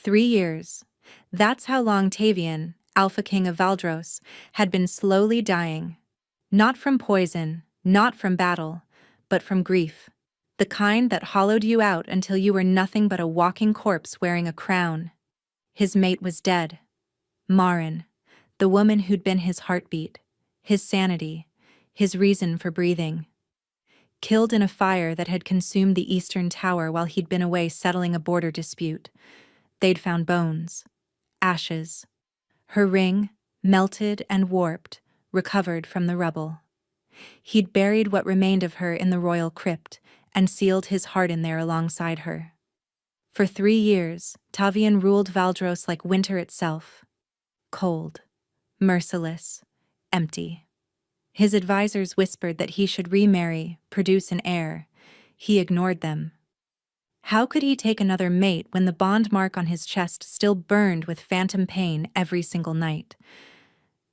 3 years. That's how long Tavian, Alpha King of Valdros, had been slowly dying. Not from poison, not from battle, but from grief. The kind that hollowed you out until you were nothing but a walking corpse wearing a crown. His mate was dead. Mourned, the woman who'd been his heartbeat, his sanity, his reason for breathing. Killed in a fire that had consumed the eastern tower while he'd been away settling a border dispute. They'd found bones, ashes. Her ring, melted and warped, recovered from the rubble. He'd buried what remained of her in the royal crypt and sealed his heart in there alongside her. For 3 years, Tavian ruled Valdros like winter itself. Cold, merciless, empty. His advisors whispered that he should remarry, produce an heir. He ignored them. How could he take another mate when the bond mark on his chest still burned with phantom pain every single night?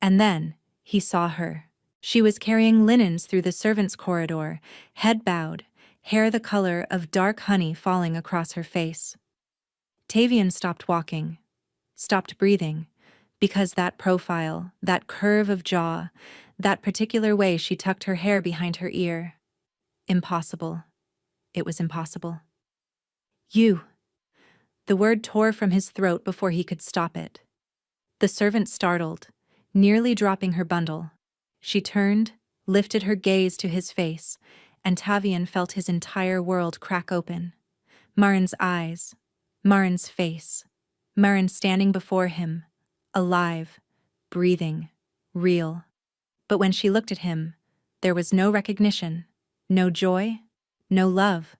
And then, he saw her. She was carrying linens through the servants' corridor, head bowed, hair the color of dark honey falling across her face. Tavian stopped walking, stopped breathing, because that profile, that curve of jaw, that particular way she tucked her hair behind her ear. Impossible. It was impossible. You. The word tore from his throat before he could stop it. The servant startled, nearly dropping her bundle. She turned, lifted her gaze to his face, and Tavian felt his entire world crack open. Mourned's eyes, Mourned's face, Mourned standing before him, alive, breathing, real. But when she looked at him, there was no recognition, no joy, no love,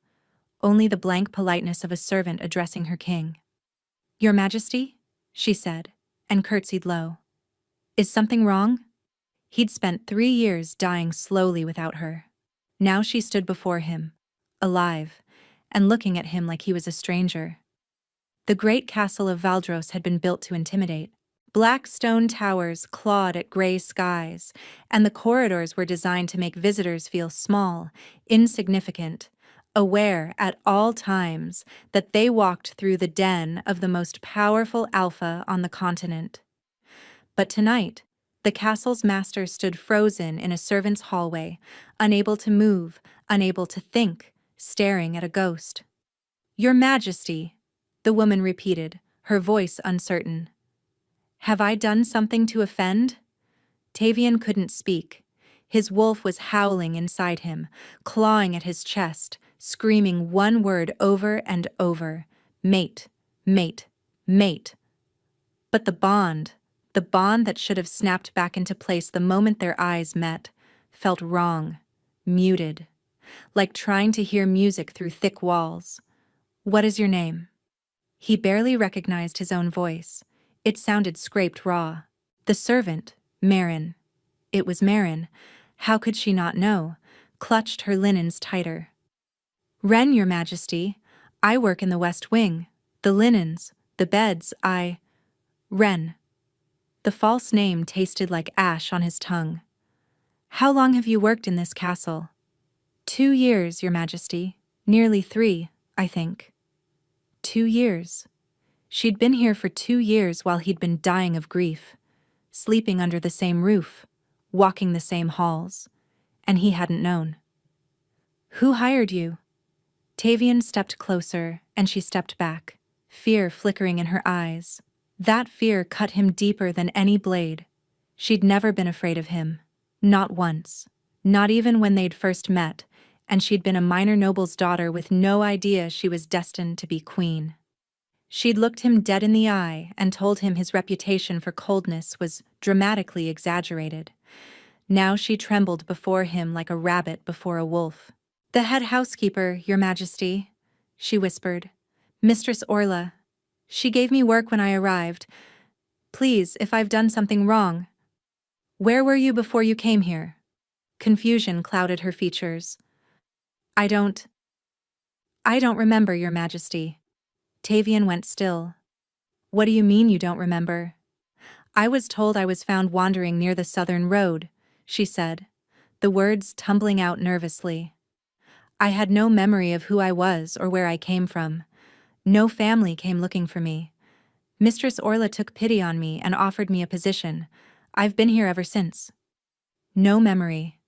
only the blank politeness of a servant addressing her king. "Your Majesty?" she said, and curtsied low. "Is something wrong?" He'd spent 3 years dying slowly without her. Now she stood before him, alive, and looking at him like he was a stranger. The great castle of Valdros had been built to intimidate. Black stone towers clawed at gray skies, and the corridors were designed to make visitors feel small, insignificant, aware at all times that they walked through the den of the most powerful alpha on the continent. But tonight, the castle's master stood frozen in a servant's hallway, unable to move, unable to think, staring at a ghost. "Your Majesty," the woman repeated, her voice uncertain. "Have I done something to offend?" Tavian couldn't speak. His wolf was howling inside him, clawing at his chest, screaming one word over and over: mate, mate, mate. But the bond that should have snapped back into place the moment their eyes met, felt wrong, muted, like trying to hear music through thick walls. "What is your name?" He barely recognized his own voice. It sounded scraped raw. The servant, Marin. It was Marin. How could she not know? Clutched her linens tighter. "Wren, Your Majesty. I work in the West Wing. The linens, the beds, Wren." The false name tasted like ash on his tongue. "How long have you worked in this castle?" 2 years, Your Majesty. Nearly 3, I think." 2 years. She'd been here for 2 years while he'd been dying of grief, sleeping under the same roof, walking the same halls, and he hadn't known. "Who hired you?" Tavian stepped closer, and she stepped back, fear flickering in her eyes. That fear cut him deeper than any blade. She'd never been afraid of him. Not once. Not even when they'd first met, and she'd been a minor noble's daughter with no idea she was destined to be queen. She'd looked him dead in the eye and told him his reputation for coldness was dramatically exaggerated. Now she trembled before him like a rabbit before a wolf. "The head housekeeper, Your Majesty," she whispered. "Mistress Orla. She gave me work when I arrived. Please, if I've done something wrong." "Where were you before you came here?" Confusion clouded her features. I don't remember, Your Majesty." Tavian went still. "What do you mean you don't remember?" "I was told I was found wandering near the southern road," she said, the words tumbling out nervously. "I had no memory of who I was or where I came from. No family came looking for me. Mistress Orla took pity on me and offered me a position. I've been here ever since. No memory.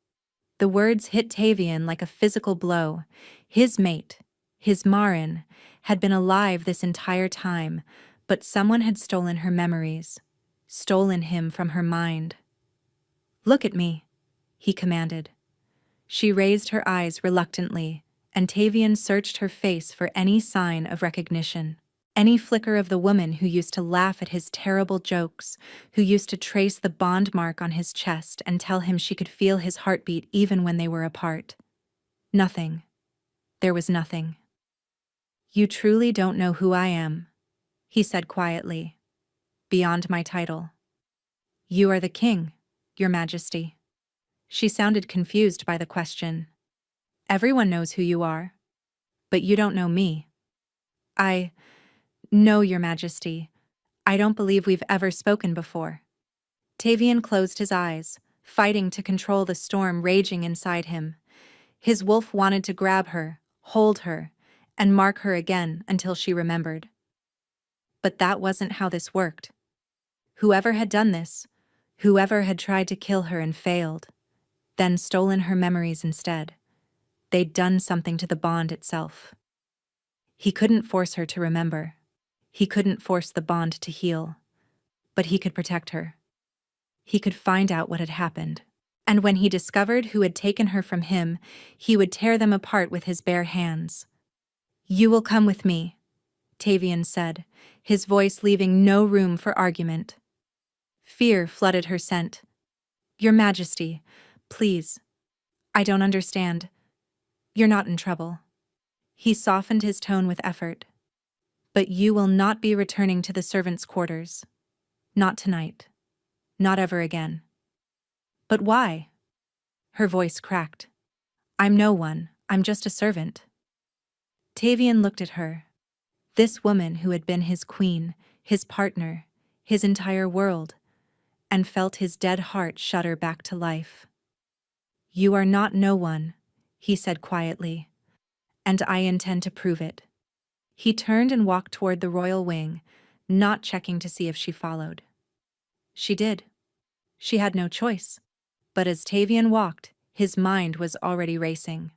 The words hit Tavian like a physical blow. His mate, his Marin, had been alive this entire time, but someone had stolen her memories, stolen him from her mind. "Look at me," he commanded. She raised her eyes reluctantly, and Tavian searched her face for any sign of recognition. Any flicker of the woman who used to laugh at his terrible jokes, who used to trace the bond mark on his chest and tell him she could feel his heartbeat even when they were apart. Nothing. There was nothing. "You truly don't know who I am," he said quietly. "Beyond my title." "You are the king, Your Majesty." She sounded confused by the question. "Everyone knows who you are. But you don't know me." "No, Your Majesty. I don't believe we've ever spoken before." Tavian closed his eyes, fighting to control the storm raging inside him. His wolf wanted to grab her, hold her, and mark her again until she remembered. But that wasn't how this worked. Whoever had done this, whoever had tried to kill her and failed, then stolen her memories instead, they'd done something to the bond itself. He couldn't force her to remember. He couldn't force the bond to heal. But he could protect her. He could find out what had happened. And when he discovered who had taken her from him, he would tear them apart with his bare hands. "You will come with me," Tavian said, his voice leaving no room for argument. Fear flooded her scent. "Your Majesty, please. I don't understand. You're not in trouble." He softened his tone with effort. "But you will not be returning to the servants' quarters. Not tonight. Not ever again." "But why?" Her voice cracked. "I'm no one. I'm just a servant." Tavian looked at her. This woman who had been his queen, his partner, his entire world, and felt his dead heart shudder back to life. "You are not no one," he said quietly, "and I intend to prove it." He turned and walked toward the royal wing, not checking to see if she followed. She did. She had no choice. But as Tavian walked, his mind was already racing.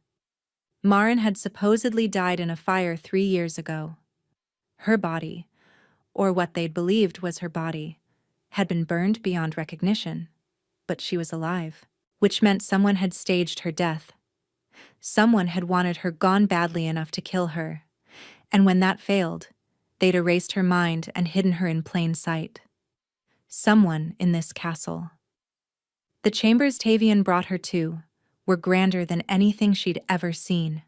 Marin had supposedly died in a fire 3 years ago. Her body, or what they'd believed was her body, had been burned beyond recognition. But she was alive, which meant someone had staged her death. Someone had wanted her gone badly enough to kill her. And when that failed, they'd erased her mind and hidden her in plain sight. Someone in this castle. The chambers Tavian brought her to were grander than anything she'd ever seen.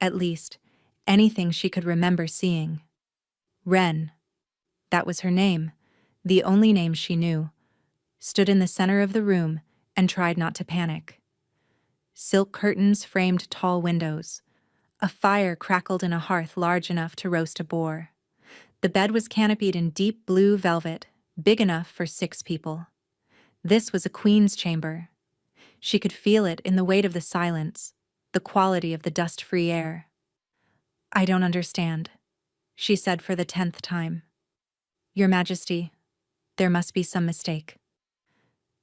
At least, anything she could remember seeing. Wren, that was her name, the only name she knew, stood in the center of the room and tried not to panic. Silk curtains framed tall windows. A fire crackled in a hearth large enough to roast a boar. The bed was canopied in deep blue velvet, big enough for 6 people. This was a queen's chamber. She could feel it in the weight of the silence, the quality of the dust-free air. "I don't understand," she said for the 10th time. "Your Majesty, there must be some mistake."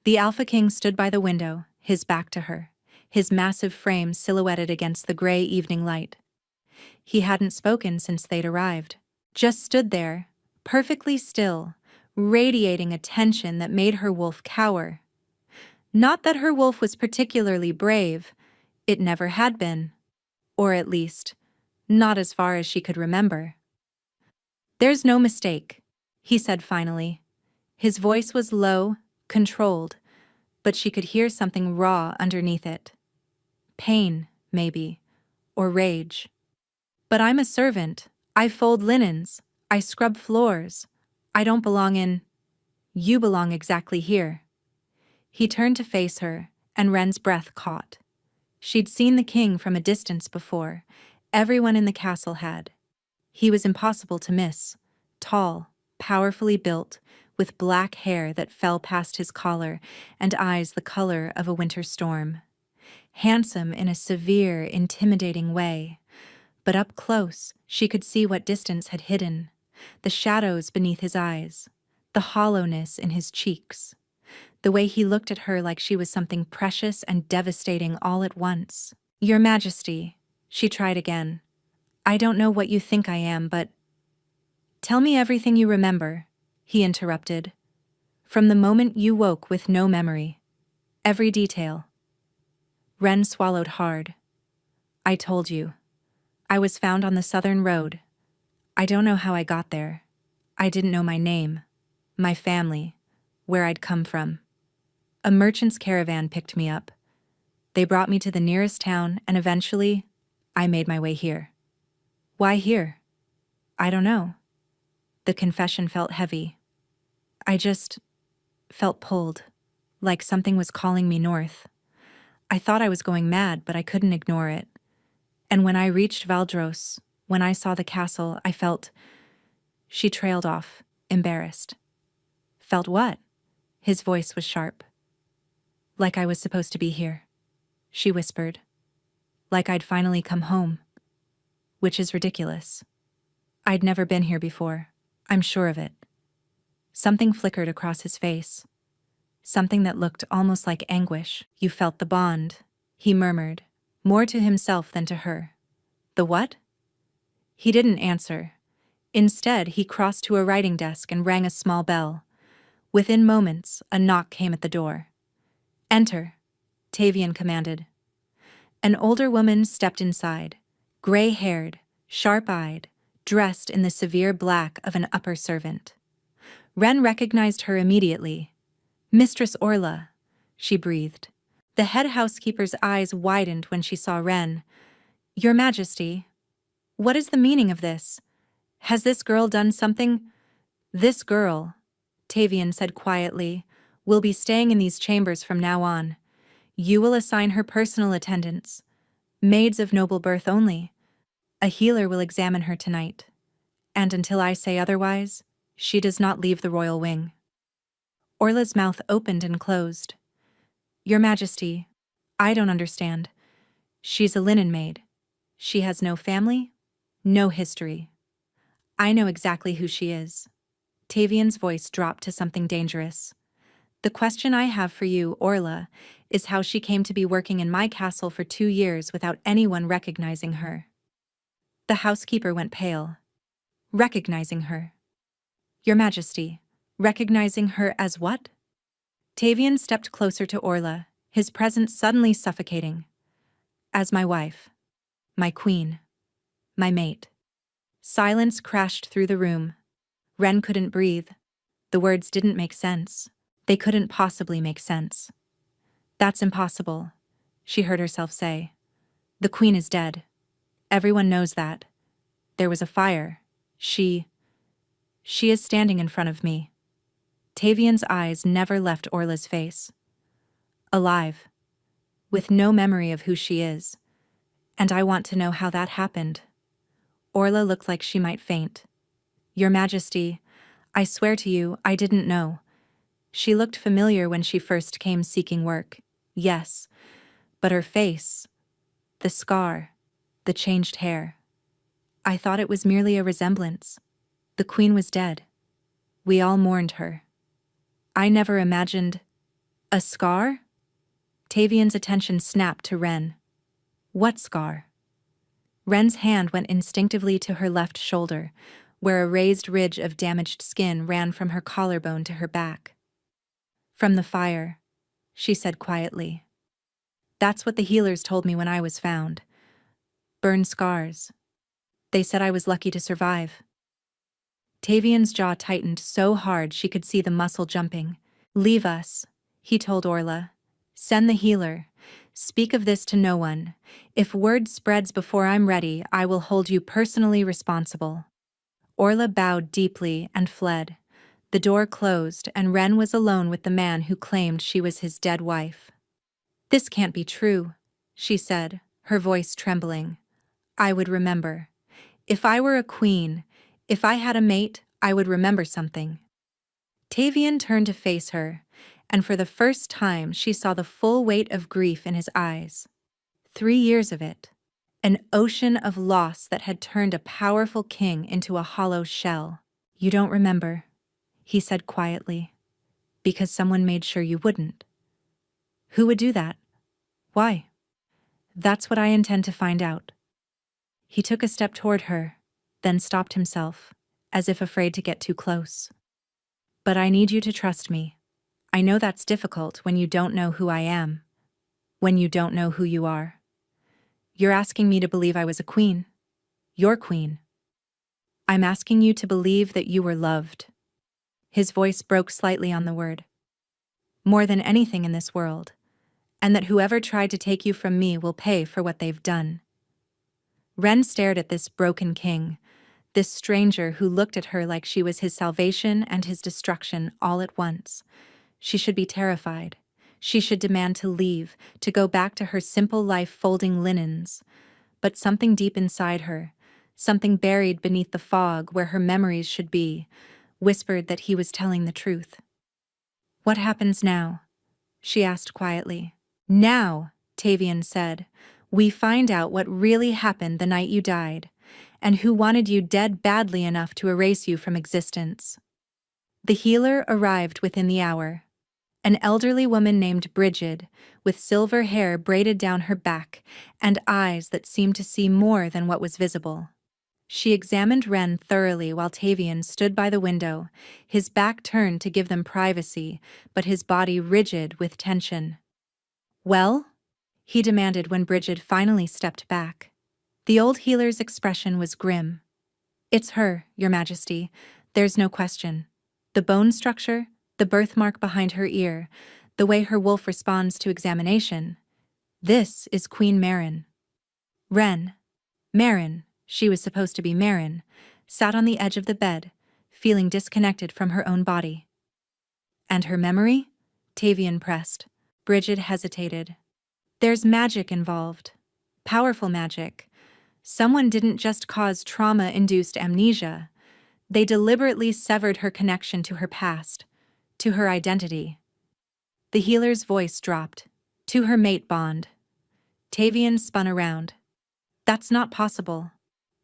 The Alpha King stood by the window, his back to her, his massive frame silhouetted against the gray evening light. He hadn't spoken since they'd arrived. Just stood there, perfectly still, radiating a tension that made her wolf cower. Not that her wolf was particularly brave, it never had been. Or at least, not as far as she could remember. "There's no mistake," he said finally. His voice was low, controlled, but she could hear something raw underneath it. Pain, maybe, or rage. "But I'm a servant. I fold linens. I scrub floors. I don't belong in... You belong exactly here." He turned to face her, and Wren's breath caught. She'd seen the king from a distance before. Everyone in the castle had. He was impossible to miss. Tall, powerfully built, with black hair that fell past his collar and eyes the color of a winter storm. Handsome in a severe, intimidating way. But up close, she could see what distance had hidden. the shadows beneath his eyes, the hollowness in his cheeks, the way he looked at her like she was something precious and devastating all at once. "Your Majesty," she tried again. "I don't know what you think I am, but—" "Tell me everything you remember," he interrupted. "From the moment you woke with no memory. Every detail." Ren swallowed hard. "I told you. I was found on the southern road. I don't know how I got there. I didn't know my name, my family, where I'd come from. A merchant's caravan picked me up. They brought me to the nearest town, and eventually, I made my way here." "Why here?" "I don't know." The confession felt heavy. "I just felt pulled, like something was calling me north. I thought I was going mad, but I couldn't ignore it. And when I reached Valdros, when I saw the castle, I felt—" She trailed off, embarrassed. "Felt what?" His voice was sharp. "Like I was supposed to be here," she whispered. "Like I'd finally come home. Which is ridiculous. I'd never been here before. I'm sure of it." Something flickered across his face. Something that looked almost like anguish. "You felt the bond," he murmured, more to himself than to her. "The what?" He didn't answer. Instead, he crossed to a writing desk and rang a small bell. Within moments, a knock came at the door. "Enter," Tavian commanded. An older woman stepped inside, gray-haired, sharp-eyed, dressed in the severe black of an upper servant. Ren recognized her immediately. "Mistress Orla," she breathed. The head housekeeper's eyes widened when she saw Ren. "Your Majesty, what is the meaning of this? Has this girl done something?" "This girl," Tavian said quietly, "will be staying in these chambers from now on. You will assign her personal attendants, maids of noble birth only. A healer will examine her tonight. And until I say otherwise, she does not leave the royal wing." Orla's mouth opened and closed. "Your Majesty, I don't understand. She's a linen maid. She has no family, no history. I know exactly who she is." Tavian's voice dropped to something dangerous. "The question I have for you, Orla, is how she came to be working in my castle for 2 years without anyone recognizing her." The housekeeper went pale. "Recognizing her? Your Majesty, recognizing her as what?" Tavian stepped closer to Orla, his presence suddenly suffocating. "As my wife, my queen, my mate." Silence crashed through the room. Ren couldn't breathe. The words didn't make sense. They couldn't possibly make sense. "That's impossible," she heard herself say. "The queen is dead. Everyone knows that. There was a fire. She is standing in front of me." Tavian's eyes never left Orla's face. "Alive. With no memory of who she is. And I want to know how that happened." Orla looked like she might faint. "Your Majesty, I swear to you, I didn't know. She looked familiar when she first came seeking work, yes, but her face, the scar, the changed hair. I thought it was merely a resemblance. The queen was dead. We all mourned her. I never imagined—" "A scar?" Tavian's attention snapped to Ren. "What scar?" Ren's hand went instinctively to her left shoulder, where a raised ridge of damaged skin ran from her collarbone to her back. "From the fire," she said quietly. "That's what the healers told me when I was found. Burn scars. They said I was lucky to survive." Tavian's jaw tightened so hard she could see the muscle jumping. "Leave us," he told Orla. "Send the healer. Speak of this to no one. If word spreads before I'm ready, I will hold you personally responsible." Orla bowed deeply and fled. The door closed, and Ren was alone with the man who claimed she was his dead wife. "This can't be true," she said, her voice trembling. "I would remember. If I were a queen, if I had a mate, I would remember something." Tavian turned to face her, and for the first time she saw the full weight of grief in his eyes. 3 years of it. An ocean of loss that had turned a powerful king into a hollow shell. You don't remember, he said quietly, because someone made sure you wouldn't. Who would do that? Why? That's what I intend to find out. He took a step toward her, then stopped himself, as if afraid to get too close. But I need you to trust me. I know that's difficult when you don't know who I am, when you don't know who you are. You're asking me to believe I was a queen. Your queen. I'm asking you to believe that you were loved. His voice broke slightly on the word. More than anything in this world, and that whoever tried to take you from me will pay for what they've done. Ren stared at this broken king, this stranger who looked at her like she was his salvation and his destruction all at once. She should be terrified. She should demand to leave, to go back to her simple life folding linens. But something deep inside her, something buried beneath the fog where her memories should be, whispered that he was telling the truth. What happens now? She asked quietly. Now, Tavian said, we find out what really happened the night you died, and who wanted you dead badly enough to erase you from existence. The healer arrived within the hour. An elderly woman named Bridget, with silver hair braided down her back and eyes that seemed to see more than what was visible. She examined Ren thoroughly while Tavian stood by the window, his back turned to give them privacy, but his body rigid with tension. Well? He demanded when Bridget finally stepped back. The old healer's expression was grim. It's her, Your Majesty. There's no question. The bone structure, the birthmark behind her ear, the way her wolf responds to examination. This is Queen Marin. Ren. Marin, she was supposed to be Marin, sat on the edge of the bed, feeling disconnected from her own body. And her memory? Tavian pressed. Bridget hesitated. There's magic involved. Powerful magic. Someone didn't just cause trauma-induced amnesia. They deliberately severed her connection to her past, to her identity. The healer's voice dropped. To her mate bond. Tavian spun around. That's not possible.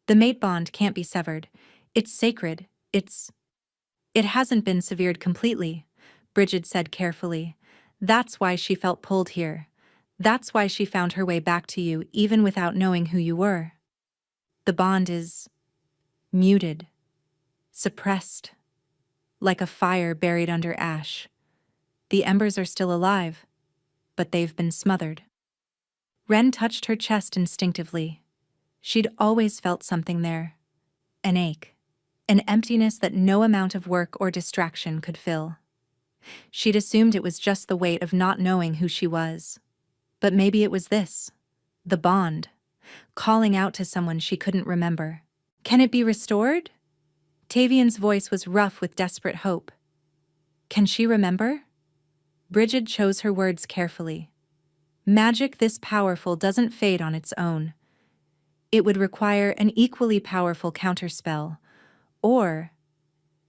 The mate bond can't be severed. It's sacred. It hasn't been severed completely, Bridget said carefully. That's why she felt pulled here. That's why she found her way back to you even without knowing who you were. The bond is muted, suppressed, like a fire buried under ash. The embers are still alive, but they've been smothered. Ren touched her chest instinctively. She'd always felt something there. An ache. An emptiness that no amount of work or distraction could fill. She'd assumed it was just the weight of not knowing who she was. But maybe it was this. The bond. Calling out to someone she couldn't remember. Can it be restored? Tavian's voice was rough with desperate hope. Can she remember? Bridget chose her words carefully. Magic this powerful doesn't fade on its own. It would require an equally powerful counterspell, or,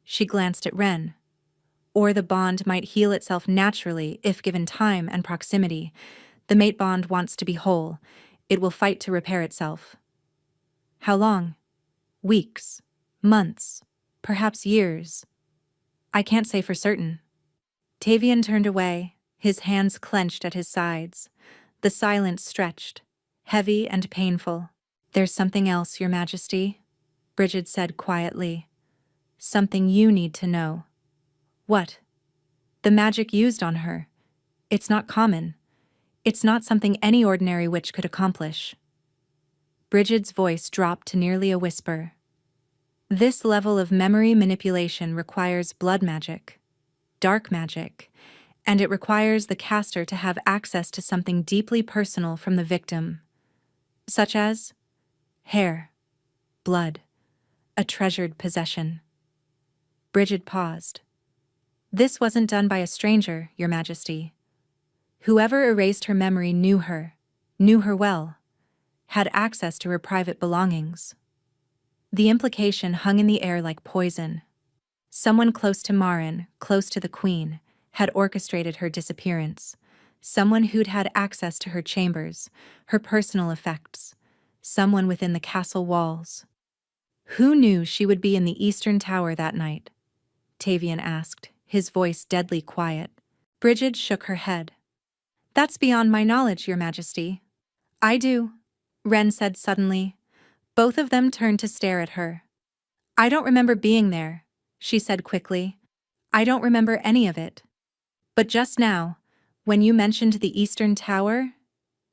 she glanced at Ren, or the bond might heal itself naturally if given time and proximity. The mate bond wants to be whole. It will fight to repair itself. How long? Weeks, months, perhaps years. I can't say for certain. Tavian turned away, his hands clenched at his sides. The silence stretched, heavy and painful. There's something else, Your Majesty, Bridget said quietly. Something you need to know. What? The magic used on her. It's not common. It's not something any ordinary witch could accomplish. Bridget's voice dropped to nearly a whisper. This level of memory manipulation requires blood magic, dark magic, and it requires the caster to have access to something deeply personal from the victim, such as hair, blood, a treasured possession. Bridget paused. This wasn't done by a stranger, Your Majesty. Whoever erased her memory knew her well, had access to her private belongings. The implication hung in the air like poison. Someone close to Marin, close to the Queen, had orchestrated her disappearance. Someone who'd had access to her chambers, her personal effects. Someone within the castle walls. Who knew she would be in the Eastern Tower that night? Tavian asked, his voice deadly quiet. Bridget shook her head. That's beyond my knowledge, Your Majesty. I do, Wren said suddenly. Both of them turned to stare at her. I don't remember being there, she said quickly. I don't remember any of it. But just now, when you mentioned the Eastern Tower,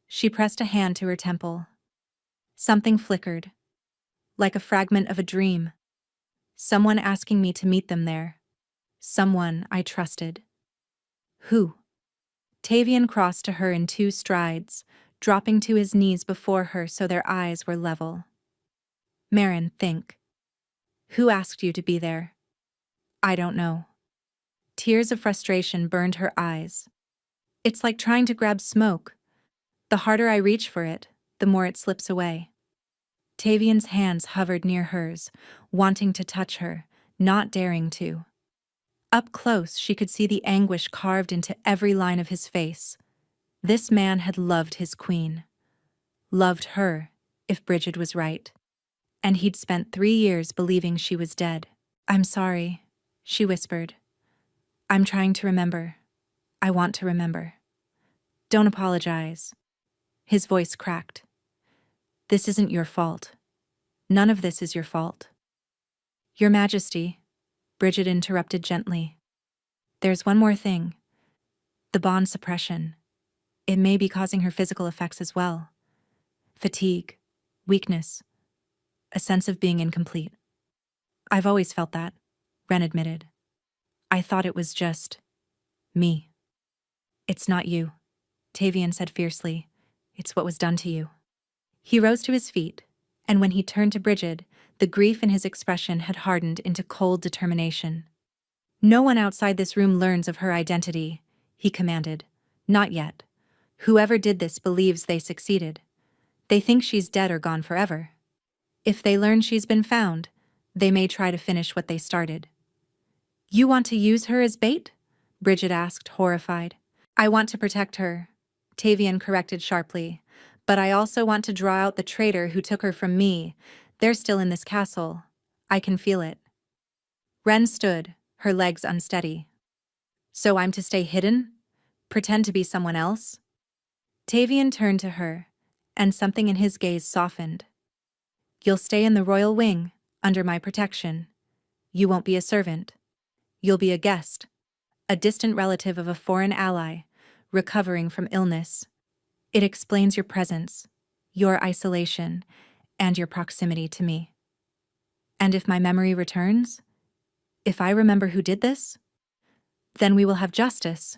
she pressed a hand to her temple. Something flickered, like a fragment of a dream. Someone asking me to meet them there. Someone I trusted. Who? Tavian crossed to her in 2 strides, dropping to his knees before her so their eyes were level. Marin, think. Who asked you to be there? I don't know. Tears of frustration burned her eyes. It's like trying to grab smoke. The harder I reach for it, the more it slips away. Tavian's hands hovered near hers, wanting to touch her, not daring to. Up close, she could see the anguish carved into every line of his face. This man had loved his queen. Loved her, if Bridget was right. And he'd spent 3 years believing she was dead. I'm sorry, she whispered. I'm trying to remember. I want to remember. Don't apologize. His voice cracked. This isn't your fault. None of this is your fault. Your Majesty, Bridget interrupted gently. There's one more thing. The bond suppression. It may be causing her physical effects as well. Fatigue, weakness, a sense of being incomplete. I've always felt that, Wren admitted. I thought it was just me. It's not you, Tavian said fiercely. It's what was done to you. He rose to his feet, and when he turned to Bridget, the grief in his expression had hardened into cold determination. No one outside this room learns of her identity, he commanded. Not yet. Whoever did this believes they succeeded. They think she's dead or gone forever. If they learn she's been found, they may try to finish what they started. You want to use her as bait? Bridget asked, horrified. I want to protect her, Tavian corrected sharply. But I also want to draw out the traitor who took her from me. They're still in this castle. I can feel it. Wren stood, her legs unsteady. So I'm to stay hidden? Pretend to be someone else? Tavian turned to her, and something in his gaze softened. You'll stay in the royal wing, under my protection. You won't be a servant. You'll be a guest, a distant relative of a foreign ally, recovering from illness. It explains your presence, your isolation, and your proximity to me. And if my memory returns, if I remember who did this, then we will have justice.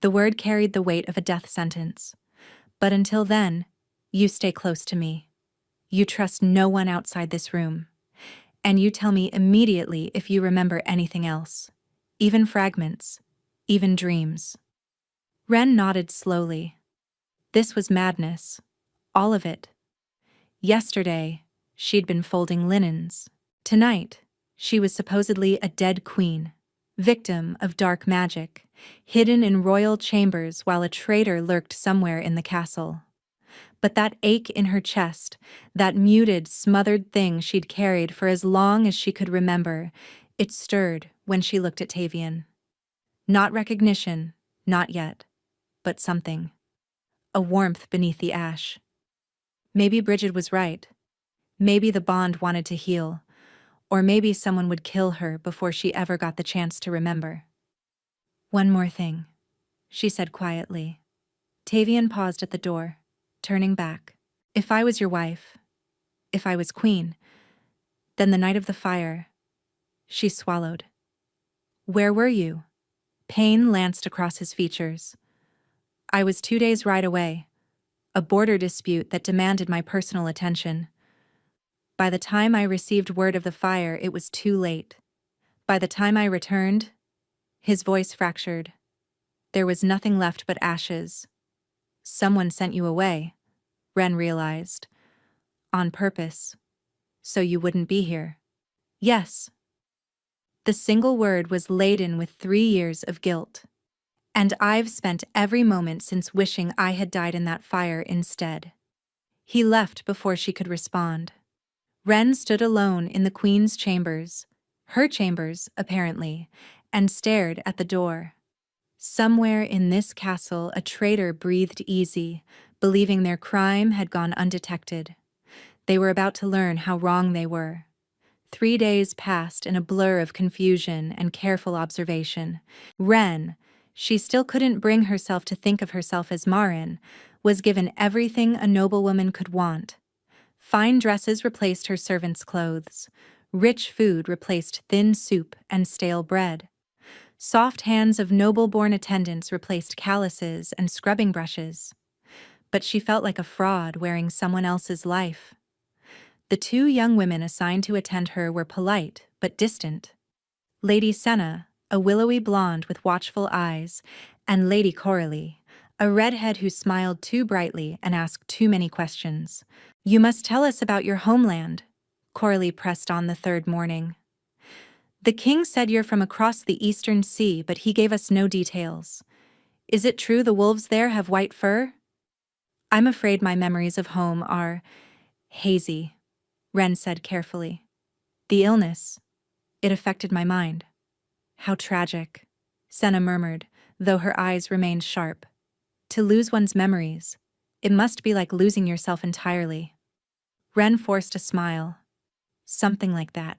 The word carried the weight of a death sentence. But until then, you stay close to me. You trust no one outside this room. And you tell me immediately if you remember anything else, even fragments, even dreams. Wren nodded slowly. This was madness, all of it. Yesterday, she'd been folding linens. Tonight, she was supposedly a dead queen, victim of dark magic, hidden in royal chambers while a traitor lurked somewhere in the castle. But that ache in her chest, that muted, smothered thing she'd carried for as long as she could remember, it stirred when she looked at Tavian. Not recognition, not yet, but something. A warmth beneath the ash. Maybe Bridget was right. Maybe the bond wanted to heal, or maybe someone would kill her before she ever got the chance to remember. One more thing, she said quietly. Tavian paused at the door, turning back. If I was your wife, if I was queen, then the night of the fire, she swallowed. Where were you? Pain lanced across his features. I was 2 days' ride away, a border dispute that demanded my personal attention. By the time I received word of the fire, it was too late. By the time I returned, his voice fractured. There was nothing left but ashes. Someone sent you away, Wren realized. On purpose. So you wouldn't be here. Yes. The single word was laden with 3 years of guilt. And I've spent every moment since wishing I had died in that fire instead. He left before she could respond. Ren stood alone in the queen's chambers, her chambers, apparently, and stared at the door. Somewhere in this castle, a traitor breathed easy, believing their crime had gone undetected. They were about to learn how wrong they were. 3 days passed in a blur of confusion and careful observation. Ren, she still couldn't bring herself to think of herself as Marin, was given everything a noblewoman could want. Fine dresses replaced her servants' clothes. Rich food replaced thin soup and stale bread. Soft hands of noble-born attendants replaced calluses and scrubbing brushes. But she felt like a fraud wearing someone else's life. The 2 young women assigned to attend her were polite but distant. Lady Senna, a willowy blonde with watchful eyes, and Lady Coralie, a redhead who smiled too brightly and asked too many questions. "You must tell us about your homeland," Coralie pressed on the 3rd morning. "The king said you're from across the eastern sea, but he gave us no details. Is it true the wolves there have white fur?" "I'm afraid my memories of home are hazy," Ren said carefully. "The illness, it affected my mind." "How tragic," Senna murmured, though her eyes remained sharp. "To lose one's memories, it must be like losing yourself entirely." Ren forced a smile. "Something like that."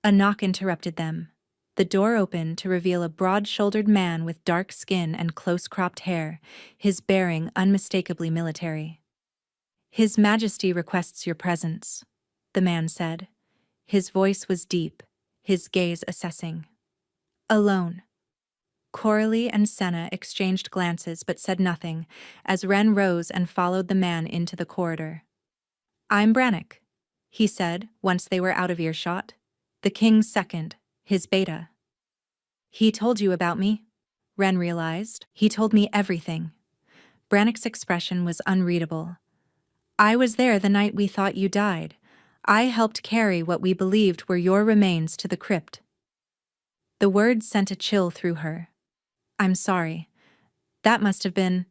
A knock interrupted them. The door opened to reveal a broad-shouldered man with dark skin and close-cropped hair, his bearing unmistakably military. "His Majesty requests your presence," the man said. His voice was deep, his gaze assessing. "Alone." Coralie and Senna exchanged glances but said nothing, as Ren rose and followed the man into the corridor. "I'm Brannock," he said once they were out of earshot. "The king's second, his beta." "He told you about me?" Ren realized. "He told me everything." Brannock's expression was unreadable. "I was there the night we thought you died. I helped carry what we believed were your remains to the crypt." The words sent a chill through her. "I'm sorry. That must have been...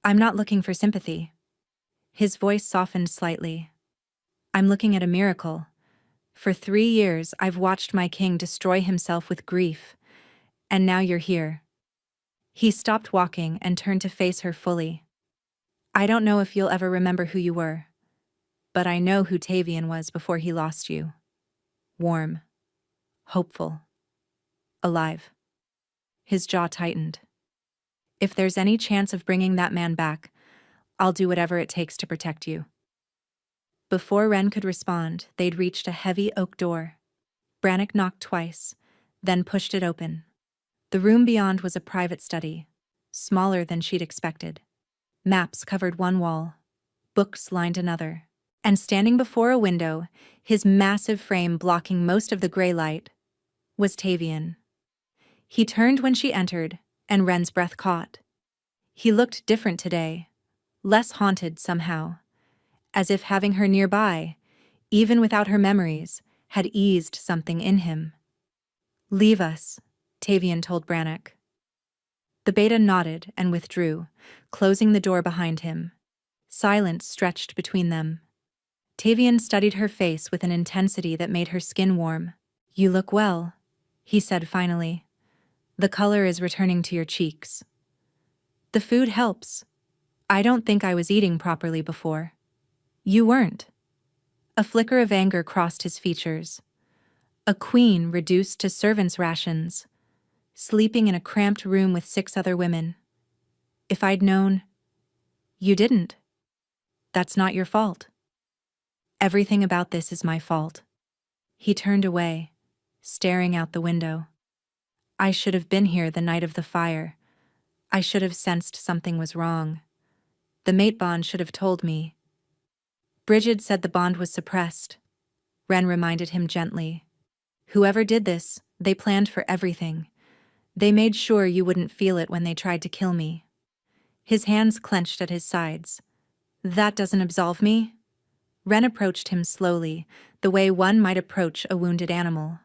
I'm not looking for sympathy." His voice softened slightly. "I'm looking at a miracle. For 3 years I've watched my king destroy himself with grief. And now you're here." He stopped walking and turned to face her fully. "I don't know if you'll ever remember who you were, but I know who Tavian was before he lost you. Warm. Hopeful. Alive." His jaw tightened. "If there's any chance of bringing that man back, I'll do whatever it takes to protect you." Before Ren could respond, they'd reached a heavy oak door. Brannock knocked twice, then pushed it open. The room beyond was a private study, smaller than she'd expected. Maps covered one wall, books lined another, and standing before a window, his massive frame blocking most of the gray light, was Tavian. He turned when she entered, and Ren's breath caught. He looked different today, less haunted somehow, as if having her nearby, even without her memories, had eased something in him. "Leave us," Tavian told Brannock. The beta nodded and withdrew, closing the door behind him. Silence stretched between them. Tavian studied her face with an intensity that made her skin warm. "You look well," he said finally. "The color is returning to your cheeks." "The food helps. I don't think I was eating properly before." "You weren't." A flicker of anger crossed his features. A queen reduced to servants' rations, sleeping in a cramped room with 6 other women. "If I'd known..." "You didn't. That's not your fault." "Everything about this is my fault." He turned away, staring out the window. "I should have been here the night of the fire. I should have sensed something was wrong. The mate bond should have told me." "Brigid said the bond was suppressed," Ren reminded him gently. "Whoever did this, they planned for everything. They made sure you wouldn't feel it when they tried to kill me." His hands clenched at his sides. "That doesn't absolve me?" Ren approached him slowly, the way one might approach a wounded animal.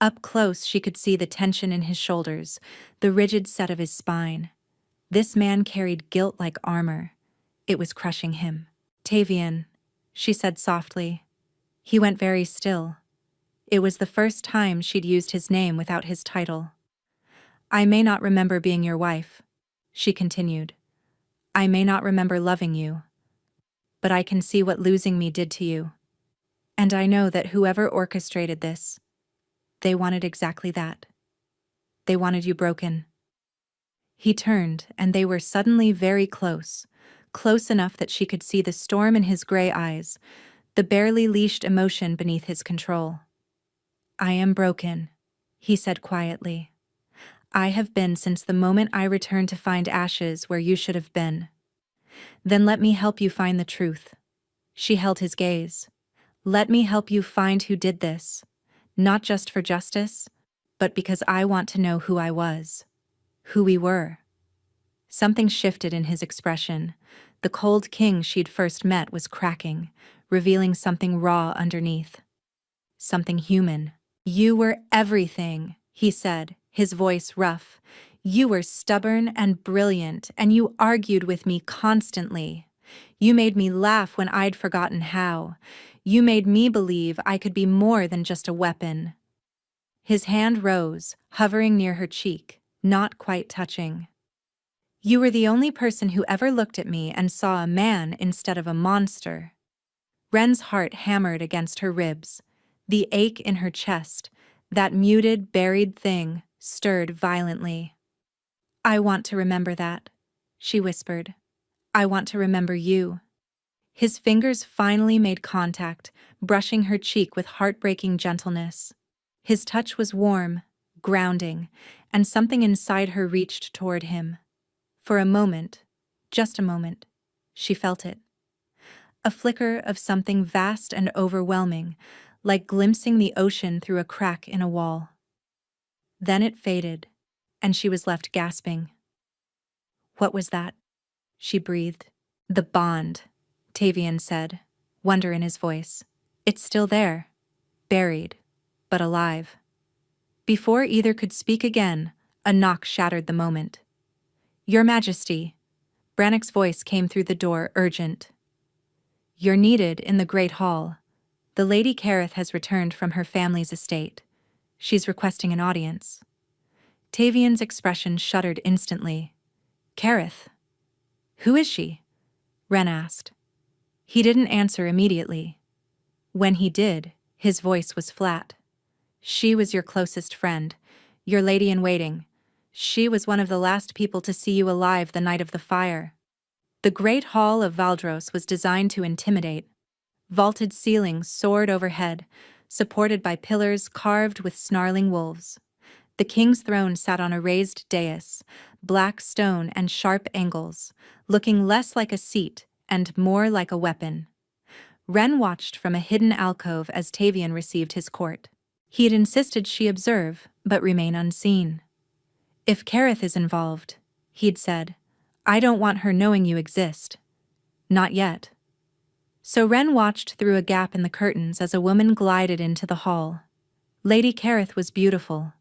Up close she could see the tension in his shoulders, the rigid set of his spine. This man carried guilt like armor. It was crushing him. "Tavian," she said softly, He went very still. It was the first time she'd used his name without his title. I may not remember being your wife, she continued. I may not remember loving you. But I can see what losing me did to you. And I know that whoever orchestrated this, they wanted exactly that. They wanted you broken. He turned, and they were suddenly very close, close enough that she could see the storm in his gray eyes, the barely leashed emotion beneath his control. I am broken, he said quietly. I have been since the moment I returned to find ashes where you should have been. Then let me help you find the truth. She held his gaze. Let me help you find who did this, not just for justice, but because I want to know who I was, who we were. Something shifted in his expression. The cold king she'd first met was cracking, revealing something raw underneath. Something human. You were everything, he said, his voice rough. You were stubborn and brilliant, and you argued with me constantly. You made me laugh when I'd forgotten how. You made me believe I could be more than just a weapon. His hand rose, hovering near her cheek, not quite touching. You were the only person who ever looked at me and saw a man instead of a monster. Ren's heart hammered against her ribs. The ache in her chest, that muted, buried thing, stirred violently. I want to remember that, she whispered. I want to remember you. His fingers finally made contact, brushing her cheek with heartbreaking gentleness. His touch was warm, grounding, and something inside her reached toward him. For a moment, just a moment, she felt it. A flicker of something vast and overwhelming, like glimpsing the ocean through a crack in a wall. Then it faded, and she was left gasping. What was that? She breathed. The bond, Tavian said, wonder in his voice. It's still there, buried, but alive. Before either could speak again, a knock shattered the moment. Your Majesty, Brannock's voice came through the door, urgent. You're needed in the Great Hall. The Lady Carith has returned from her family's estate. She's requesting an audience. Tavian's expression shuddered instantly. Carith? Who is she? Ren asked. He didn't answer immediately. When he did, his voice was flat. She was your closest friend, your lady-in-waiting. She was one of the last people to see you alive the night of the fire. The Great Hall of Valdros was designed to intimidate. Vaulted ceilings soared overhead, supported by pillars carved with snarling wolves. The king's throne sat on a raised dais, black stone and sharp angles, looking less like a seat and more like a weapon. Ren watched from a hidden alcove as Tavian received his court. He had insisted she observe, but remain unseen. If Carith is involved, he'd said, I don't want her knowing you exist. Not yet. So Ren watched through a gap in the curtains as a woman glided into the hall. Lady Carith was beautiful.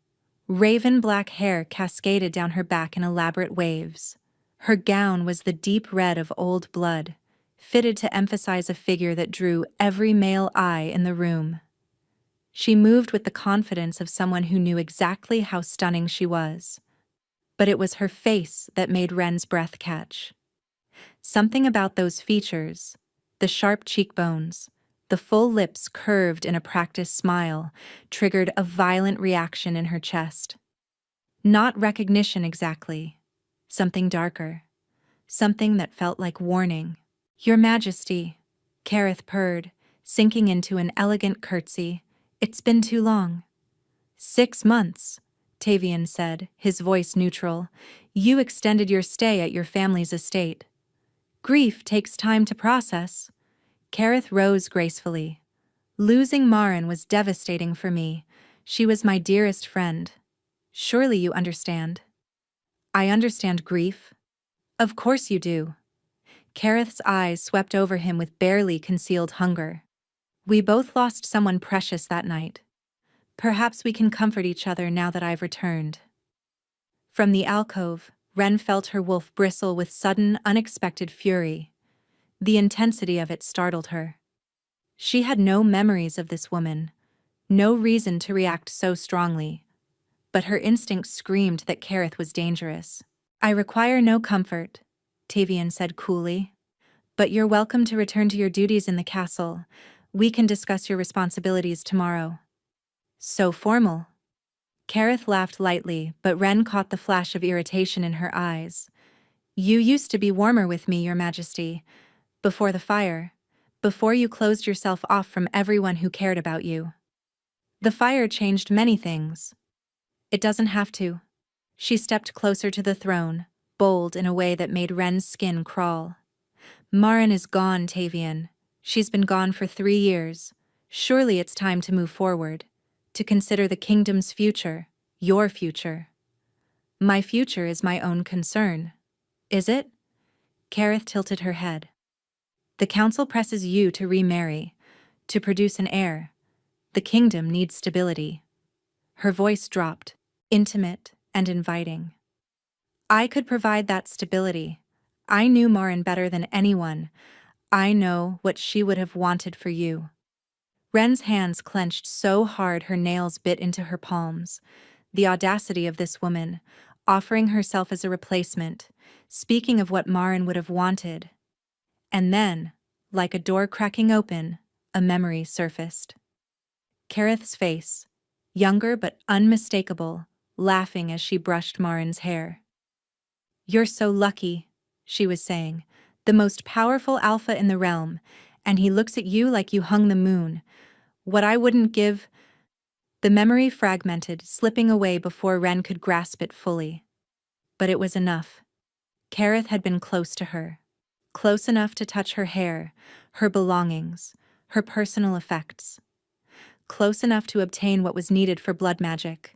Raven black hair cascaded down her back in elaborate waves. Her gown was the deep red of old blood, fitted to emphasize a figure that drew every male eye in the room. She moved with the confidence of someone who knew exactly how stunning she was. But it was her face that made Ren's breath catch. Something about those features, the sharp cheekbones, the full lips curved in a practiced smile, triggered a violent reaction in her chest. Not recognition exactly. Something darker. Something that felt like warning. Your Majesty, Carith purred, sinking into an elegant curtsy. It's been too long. 6 months, Tavian said, his voice neutral. You extended your stay at your family's estate. Grief takes time to process. Carith rose gracefully. Losing Marin was devastating for me. She was my dearest friend. Surely you understand. I understand grief. Of course you do. Carith's eyes swept over him with barely concealed hunger. We both lost someone precious that night. Perhaps we can comfort each other now that I've returned. From the alcove, Ren felt her wolf bristle with sudden, unexpected fury. The intensity of it startled her. She had no memories of this woman, no reason to react so strongly, but her instincts screamed that Kareth was dangerous. I require no comfort, Tavian said coolly. But you're welcome to return to your duties in the castle. We can discuss your responsibilities tomorrow. So formal. Kareth laughed lightly, but Ren caught the flash of irritation in her eyes. You used to be warmer with me, Your Majesty. Before the fire. Before you closed yourself off from everyone who cared about you. The fire changed many things. It doesn't have to. She stepped closer to the throne, bold in a way that made Ren's skin crawl. Mourned is gone, Tavian. She's been gone for 3 years. Surely it's time to move forward. To consider the kingdom's future, your future. My future is my own concern. Is it? Kareth tilted her head. The council presses you to remarry, to produce an heir. The kingdom needs stability. Her voice dropped, intimate and inviting. I could provide that stability. I knew Mourned better than anyone. I know what she would have wanted for you. Ren's hands clenched so hard her nails bit into her palms. The audacity of this woman, offering herself as a replacement, speaking of what Mourned would have wanted. And then, like a door cracking open, a memory surfaced. Kareth's face, younger but unmistakable, laughing as she brushed Mourned's hair. You're so lucky, she was saying, the most powerful alpha in the realm, and he looks at you like you hung the moon. What I wouldn't give. The memory fragmented, slipping away before Ren could grasp it fully. But it was enough. Kareth had been close to her. Close enough to touch her hair, her belongings, her personal effects. Close enough to obtain what was needed for blood magic.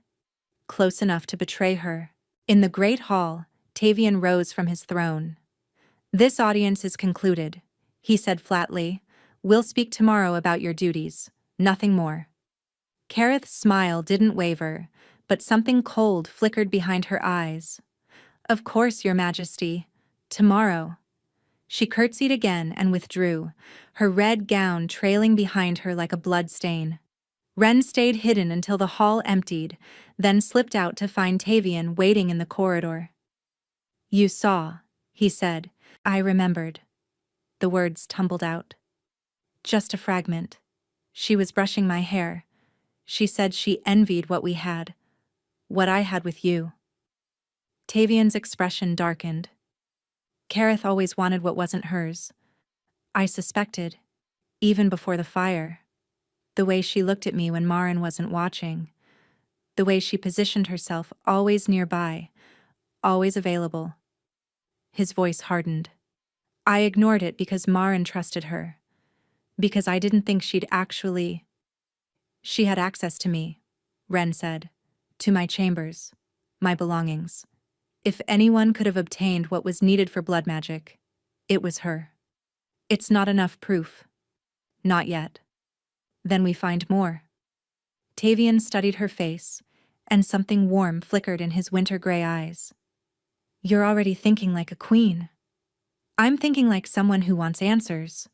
Close enough to betray her. In the great hall, Tavian rose from his throne. This audience is concluded, he said flatly. We'll speak tomorrow about your duties, nothing more. Kareth's smile didn't waver, but something cold flickered behind her eyes. Of course, Your Majesty. Tomorrow. She curtsied again and withdrew, her red gown trailing behind her like a bloodstain. Ren stayed hidden until the hall emptied, then slipped out to find Tavian waiting in the corridor. You saw, he said. I remembered. The words tumbled out. Just a fragment. She was brushing my hair. She said she envied what we had. What I had with you. Tavian's expression darkened. Kareth always wanted what wasn't hers. I suspected, even before the fire. The way she looked at me when Mourned wasn't watching. The way she positioned herself always nearby, always available. His voice hardened. I ignored it because Mourned trusted her. Because I didn't think she'd actually. She had access to me, Ren said. To my chambers. My belongings. If anyone could have obtained what was needed for blood magic, it was her. It's not enough proof. Not yet. Then we find more. Tavian studied her face, and something warm flickered in his winter-gray eyes. You're already thinking like a queen. I'm thinking like someone who wants answers.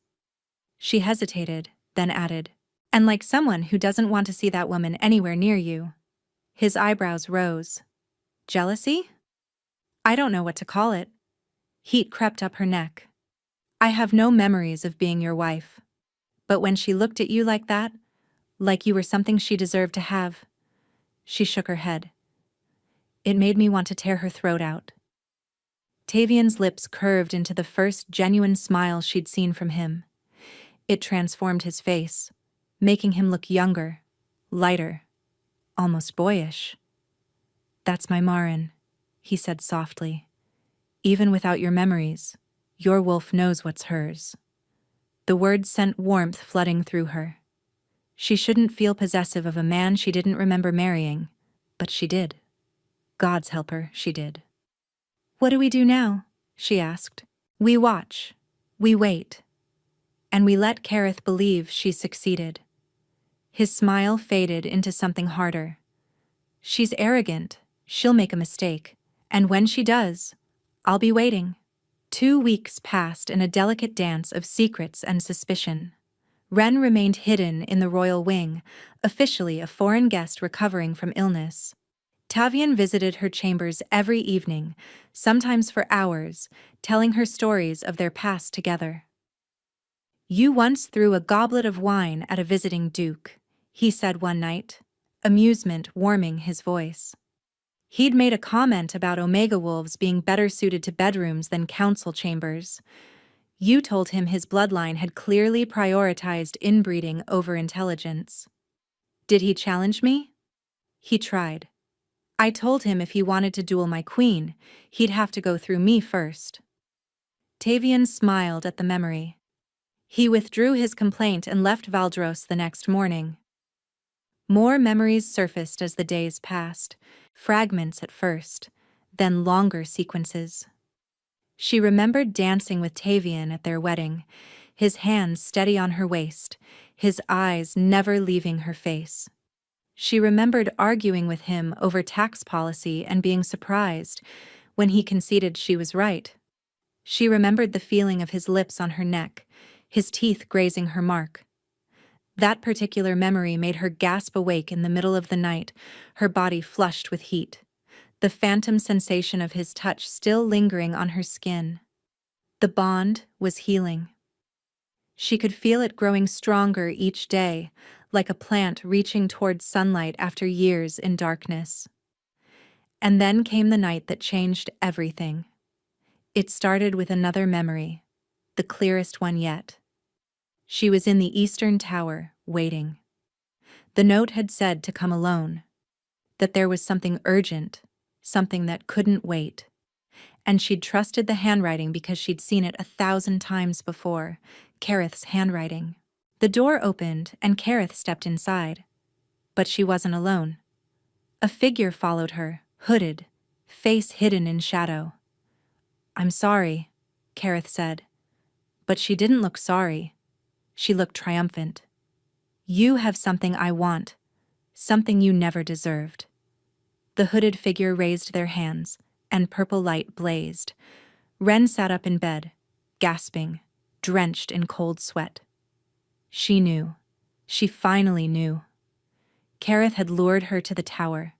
She hesitated, then added, and like someone who doesn't want to see that woman anywhere near you. His eyebrows rose. Jealousy? I don't know what to call it. Heat crept up her neck. I have no memories of being your wife. But when she looked at you like that, like you were something she deserved to have, she shook her head. It made me want to tear her throat out. Tavian's lips curved into the first genuine smile she'd seen from him. It transformed his face, making him look younger, lighter, almost boyish. That's my Mourned, he said softly. Even without your memories, your wolf knows what's hers. The words sent warmth flooding through her. She shouldn't feel possessive of a man she didn't remember marrying, but she did. God's help her, she did. What do we do now? She asked. We watch. We wait. And we let Kareth believe she succeeded. His smile faded into something harder. She's arrogant. She'll make a mistake. And when she does, I'll be waiting. 2 weeks passed in a delicate dance of secrets and suspicion. Ren remained hidden in the royal wing, officially a foreign guest recovering from illness. Tavian visited her chambers every evening, sometimes for hours, telling her stories of their past together. "You once threw a goblet of wine at a visiting duke," he said one night, amusement warming his voice. He'd made a comment about omega wolves being better suited to bedrooms than council chambers. You told him his bloodline had clearly prioritized inbreeding over intelligence. Did he challenge me? He tried. I told him if he wanted to duel my queen, he'd have to go through me first. Tavian smiled at the memory. He withdrew his complaint and left Valdros the next morning. More memories surfaced as the days passed, fragments at first, then longer sequences. She remembered dancing with Tavian at their wedding, his hands steady on her waist, his eyes never leaving her face. She remembered arguing with him over tax policy and being surprised when he conceded she was right. She remembered the feeling of his lips on her neck, his teeth grazing her mark. That particular memory made her gasp awake in the middle of the night, her body flushed with heat, the phantom sensation of his touch still lingering on her skin. The bond was healing. She could feel it growing stronger each day, like a plant reaching toward sunlight after years in darkness. And then came the night that changed everything. It started with another memory, the clearest one yet. She was in the Eastern Tower, waiting. The note had said to come alone, that there was something urgent, something that couldn't wait. And she'd trusted the handwriting because she'd seen it 1,000 times before, Kareth's handwriting. The door opened and Kareth stepped inside. But she wasn't alone. A figure followed her, hooded, face hidden in shadow. "I'm sorry," Kareth said. But she didn't look sorry. She looked triumphant. "You have something I want, something you never deserved." The hooded figure raised their hands, and purple light blazed. Ren sat up in bed, gasping, drenched in cold sweat. She knew. She finally knew. Kareth had lured her to the tower.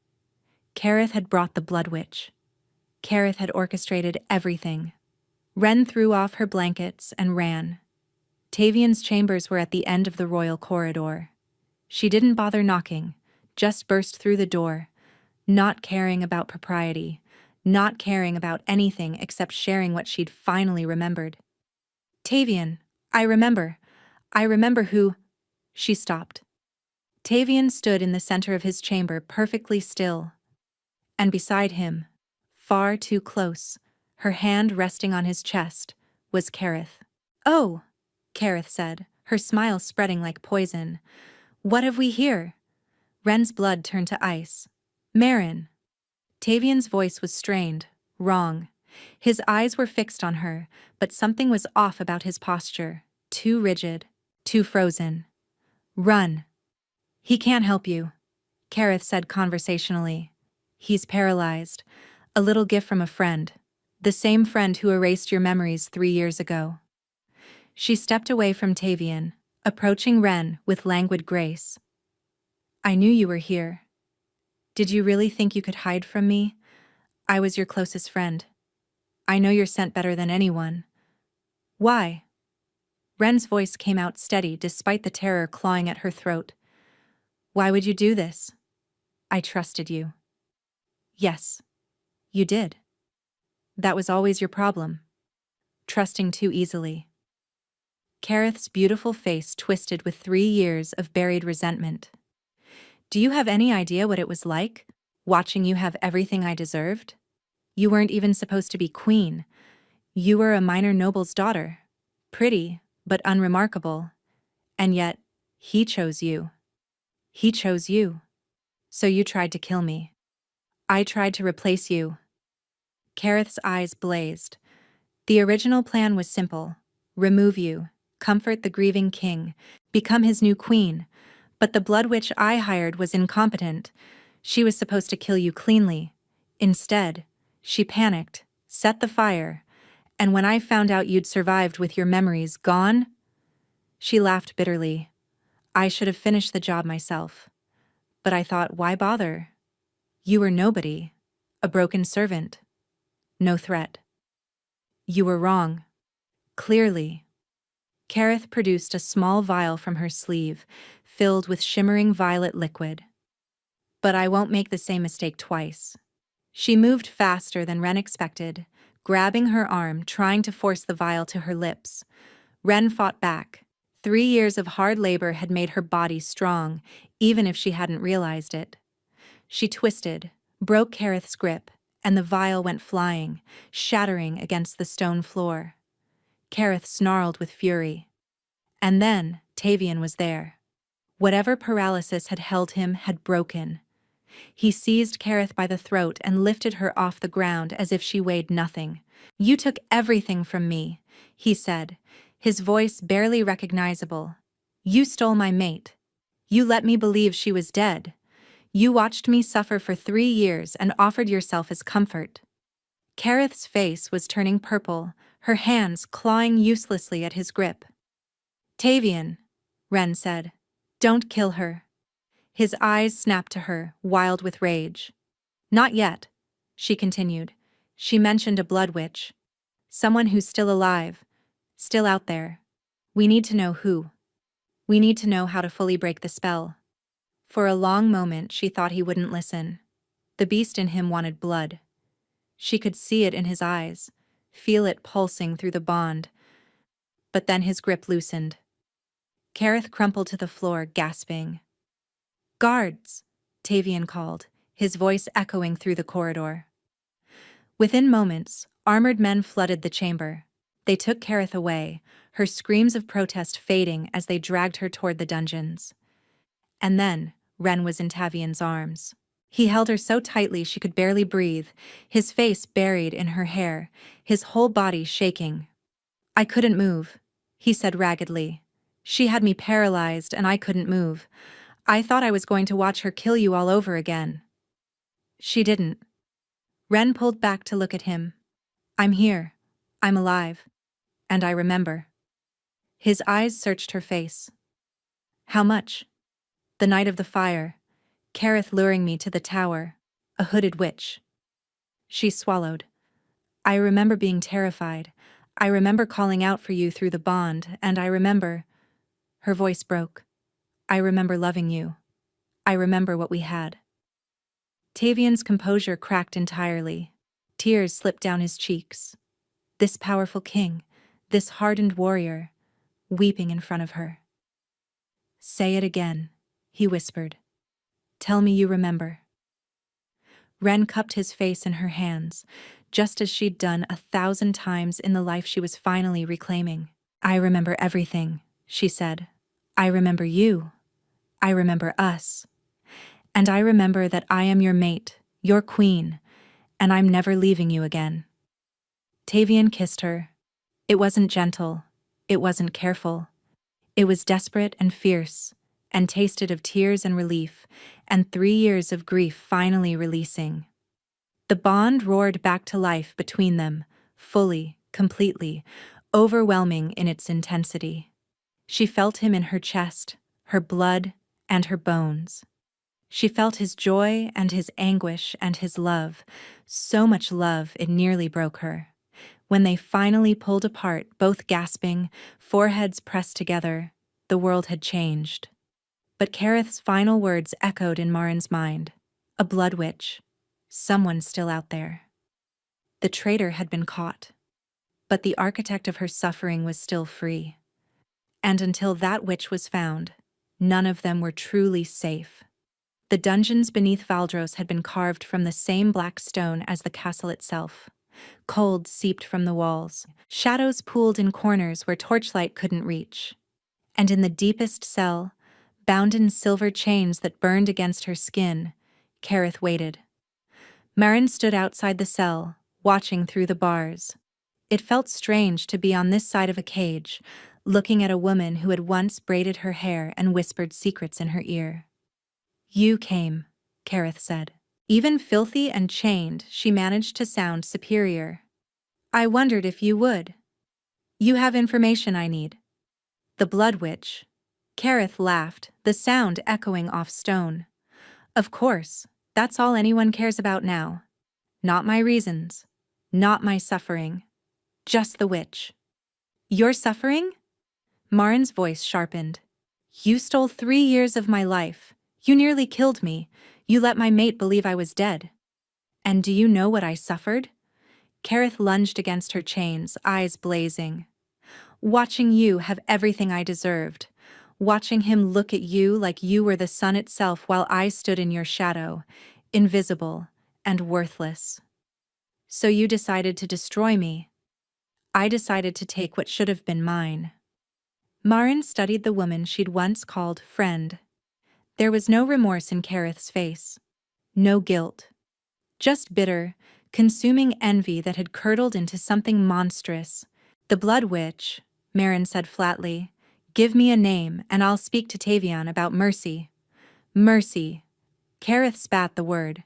Kareth had brought the Blood Witch. Kareth had orchestrated everything. Ren threw off her blankets and ran. Tavian's chambers were at the end of the royal corridor. She didn't bother knocking, just burst through the door, not caring about propriety, not caring about anything except sharing what she'd finally remembered. "Tavian, I remember who—" She stopped. Tavian stood in the center of his chamber perfectly still. And beside him, far too close, her hand resting on his chest, was Kareth. "Oh," Kareth said, her smile spreading like poison. "What have we here?" Ren's blood turned to ice. "Marin." Tavian's voice was strained, wrong. His eyes were fixed on her, but something was off about his posture, too rigid, too frozen. "Run." "He can't help you," Kareth said conversationally. "He's paralyzed. A little gift from a friend. The same friend who erased your memories 3 years ago." She stepped away from Tavian, approaching Ren with languid grace. "I knew you were here. Did you really think you could hide from me? I was your closest friend. I know your scent better than anyone." "Why?" Ren's voice came out steady despite the terror clawing at her throat. "Why would you do this? I trusted you." "Yes, you did. That was always your problem. Trusting too easily." Kareth's beautiful face twisted with 3 years of buried resentment. "Do you have any idea what it was like, watching you have everything I deserved? You weren't even supposed to be queen. You were a minor noble's daughter. Pretty, but unremarkable. And yet, he chose you. He chose you. So you tried to kill me. I tried to replace you." Kareth's eyes blazed. The original plan was simple. Remove you, comfort the grieving king, become his new queen. But the Blood Witch I hired was incompetent. She was supposed to kill you cleanly. Instead, she panicked, set the fire, and when I found out you'd survived with your memories gone, She laughed bitterly. I should have finished the job myself. But I thought, why bother? You were nobody. A broken servant. No threat. You were wrong. Clearly. Kareth produced a small vial from her sleeve, filled with shimmering violet liquid. But I won't make the same mistake twice. She moved faster than Ren expected, grabbing her arm, trying to force the vial to her lips. Ren fought back. 3 years of hard labor had made her body strong, even if she hadn't realized it. She twisted, broke Kareth's grip, and the vial went flying, shattering against the stone floor. Kareth snarled with fury. And then, Tavian was there. Whatever paralysis had held him had broken. He seized Kareth by the throat and lifted her off the ground as if she weighed nothing. You took everything from me, he said, his voice barely recognizable. You stole my mate. You let me believe she was dead. You watched me suffer for 3 years and offered yourself as comfort. Kareth's face was turning purple, her hands clawing uselessly at his grip. Tavian, Ren said. Don't kill her. His eyes snapped to her, wild with rage. Not yet, she continued. She mentioned a blood witch. Someone who's still alive. Still out there. We need to know who. We need to know how to fully break the spell. For a long moment she thought he wouldn't listen. The beast in him wanted blood. She could see it in his eyes, feel it pulsing through the bond. But then his grip loosened. Kareth crumpled to the floor, gasping. Guards! Tavian called, his voice echoing through the corridor. Within moments, armored men flooded the chamber. They took Kareth away, her screams of protest fading as they dragged her toward the dungeons. And then, Ren was in Tavian's arms. He held her so tightly she could barely breathe, his face buried in her hair, his whole body shaking. I couldn't move, he said raggedly. She had me paralyzed and I couldn't move. I thought I was going to watch her kill you all over again. She didn't. Ren pulled back to look at him. I'm here. I'm alive. And I remember. His eyes searched her face. How much? The night of the fire. Kareth luring me to the tower. A hooded witch. She swallowed. I remember being terrified. I remember calling out for you through the bond, and I remember... Her voice broke. I remember loving you. I remember what we had. Tavian's composure cracked entirely. Tears slipped down his cheeks. This powerful king, this hardened warrior, weeping in front of her. Say it again, he whispered. Tell me you remember. Ren cupped his face in her hands, just as she'd done 1,000 times in the life she was finally reclaiming. I remember everything, she said. I remember you. I remember us. And I remember that I am your mate, your queen, and I'm never leaving you again. Tavian kissed her. It wasn't gentle. It wasn't careful. It was desperate and fierce, and tasted of tears and relief, and 3 years of grief finally releasing. The bond roared back to life between them, fully, completely, overwhelming in its intensity. She felt him in her chest, her blood, and her bones. She felt his joy and his anguish and his love, so much love it nearly broke her. When they finally pulled apart, both gasping, foreheads pressed together, the world had changed. But Kareth's final words echoed in Marin's mind. A blood witch. Someone still out there. The traitor had been caught. But the architect of her suffering was still free. And until that witch was found, none of them were truly safe. The dungeons beneath Valdros had been carved from the same black stone as the castle itself. Cold seeped from the walls. Shadows pooled in corners where torchlight couldn't reach. And in the deepest cell, bound in silver chains that burned against her skin, Kareth waited. Marin stood outside the cell, watching through the bars. It felt strange to be on this side of a cage, looking at a woman who had once braided her hair and whispered secrets in her ear. You came, Kareth said. Even filthy and chained, she managed to sound superior. I wondered if you would. You have information I need. The Blood Witch. Kareth laughed, the sound echoing off stone. Of course, that's all anyone cares about now. Not my reasons. Not my suffering. Just the witch. Your suffering? Marin's voice sharpened. You stole 3 years of my life. You nearly killed me. You let my mate believe I was dead. And do you know what I suffered? Kareth lunged against her chains, eyes blazing. Watching you have everything I deserved. Watching him look at you like you were the sun itself while I stood in your shadow, invisible and worthless. So you decided to destroy me. I decided to take what should have been mine. Marin studied the woman she'd once called friend. There was no remorse in Kareth's face. No guilt. Just bitter, consuming envy that had curdled into something monstrous. The Blood Witch, Marin said flatly. Give me a name and I'll speak to Tavian about mercy. Mercy. Kareth spat the word.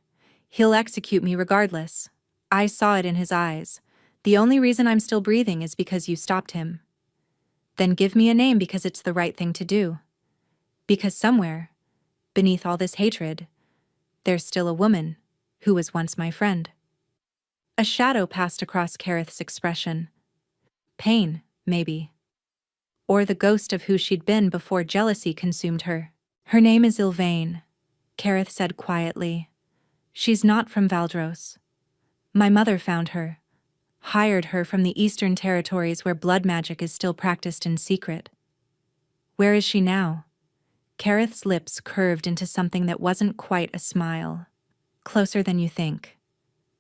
He'll execute me regardless. I saw it in his eyes. The only reason I'm still breathing is because you stopped him. Then give me a name because it's the right thing to do. Because somewhere, beneath all this hatred, there's still a woman who was once my friend. A shadow passed across Kareth's expression. Pain, maybe. Or the ghost of who she'd been before jealousy consumed her. Her name is Ylvain, Kareth said quietly. She's not from Valdros. My mother found her, hired her from the Eastern Territories where blood magic is still practiced in secret. Where is she now? Kareth's lips curved into something that wasn't quite a smile. Closer than you think.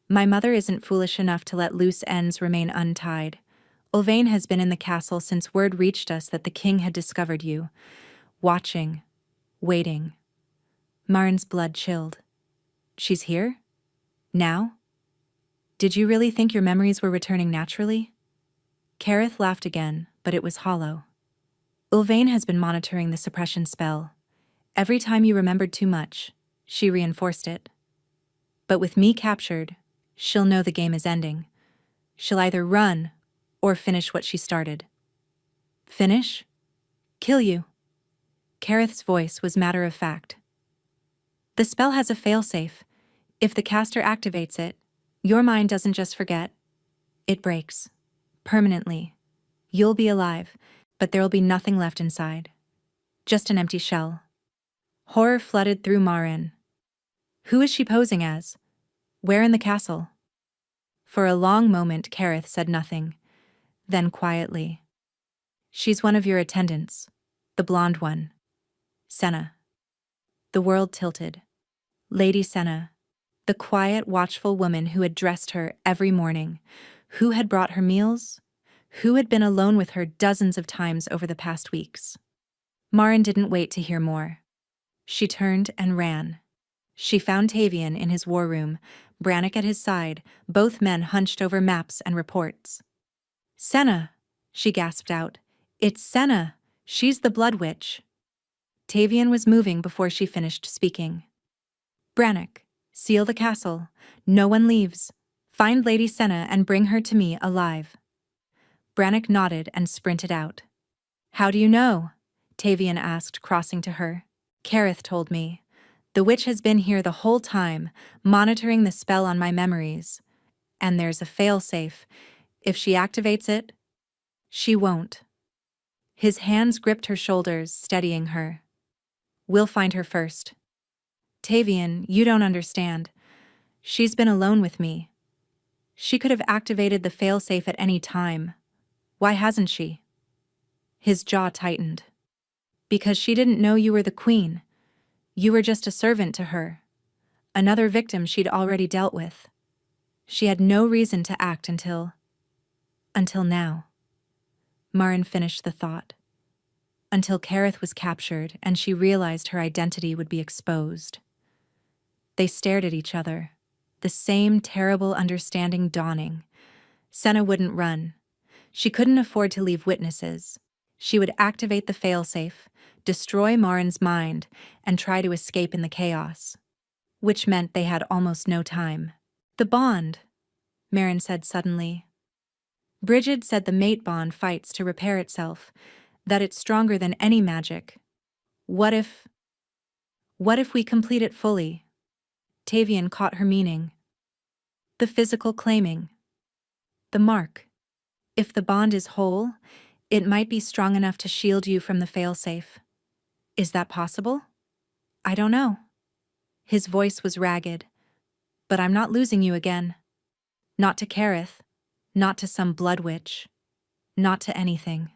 My mother isn't foolish enough to let loose ends remain untied. Ylvain has been in the castle since word reached us that the king had discovered you. Watching. Waiting. Marin's blood chilled. She's here? Now? Did you really think your memories were returning naturally? Kareth laughed again, but it was hollow. Ylvain has been monitoring the suppression spell. Every time you remembered too much, she reinforced it. But with me captured, she'll know the game is ending. She'll either run or finish what she started. Finish? Kill you. Kareth's voice was matter of fact. The spell has a failsafe. If the caster activates it, your mind doesn't just forget. It breaks. Permanently. You'll be alive, but there'll be nothing left inside. Just an empty shell. Horror flooded through Marin. Who is she posing as? Where in the castle? For a long moment Kareth said nothing. Then quietly. She's one of your attendants. The blonde one. Senna. The world tilted. Lady Senna. The quiet, watchful woman who had dressed her every morning. Who had brought her meals? Who had been alone with her dozens of times over the past weeks? Marin didn't wait to hear more. She turned and ran. She found Tavian in his war room, Brannock at his side, both men hunched over maps and reports. Senna, she gasped out. It's Senna. She's the Blood Witch. Tavian was moving before she finished speaking. Brannock, seal the castle. No one leaves. Find Lady Senna and bring her to me alive. Brannock nodded and sprinted out. How do you know? Tavian asked, crossing to her. Kareth told me. The witch has been here the whole time, monitoring the spell on my memories. And there's a failsafe. If she activates it, she won't. His hands gripped her shoulders, steadying her. We'll find her first. Tavian, you don't understand. She's been alone with me. She could have activated the failsafe at any time. Why hasn't she? His jaw tightened. Because she didn't know you were the queen. You were just a servant to her. Another victim she'd already dealt with. She had no reason to act until now. Marin finished the thought. Until Kareth was captured and she realized her identity would be exposed. They stared at each other, the same terrible understanding dawning. Senna wouldn't run. She couldn't afford to leave witnesses. She would activate the failsafe, destroy Marin's mind, and try to escape in the chaos. Which meant they had almost no time. The bond, Marin said suddenly. Brigid said the mate bond fights to repair itself, that it's stronger than any magic. What if... what if we complete it fully? Tavian caught her meaning. The physical claiming. The mark. If the bond is whole, it might be strong enough to shield you from the failsafe. Is that possible? I don't know. His voice was ragged. But I'm not losing you again. Not to Kareth. Not to some blood witch. Not to anything.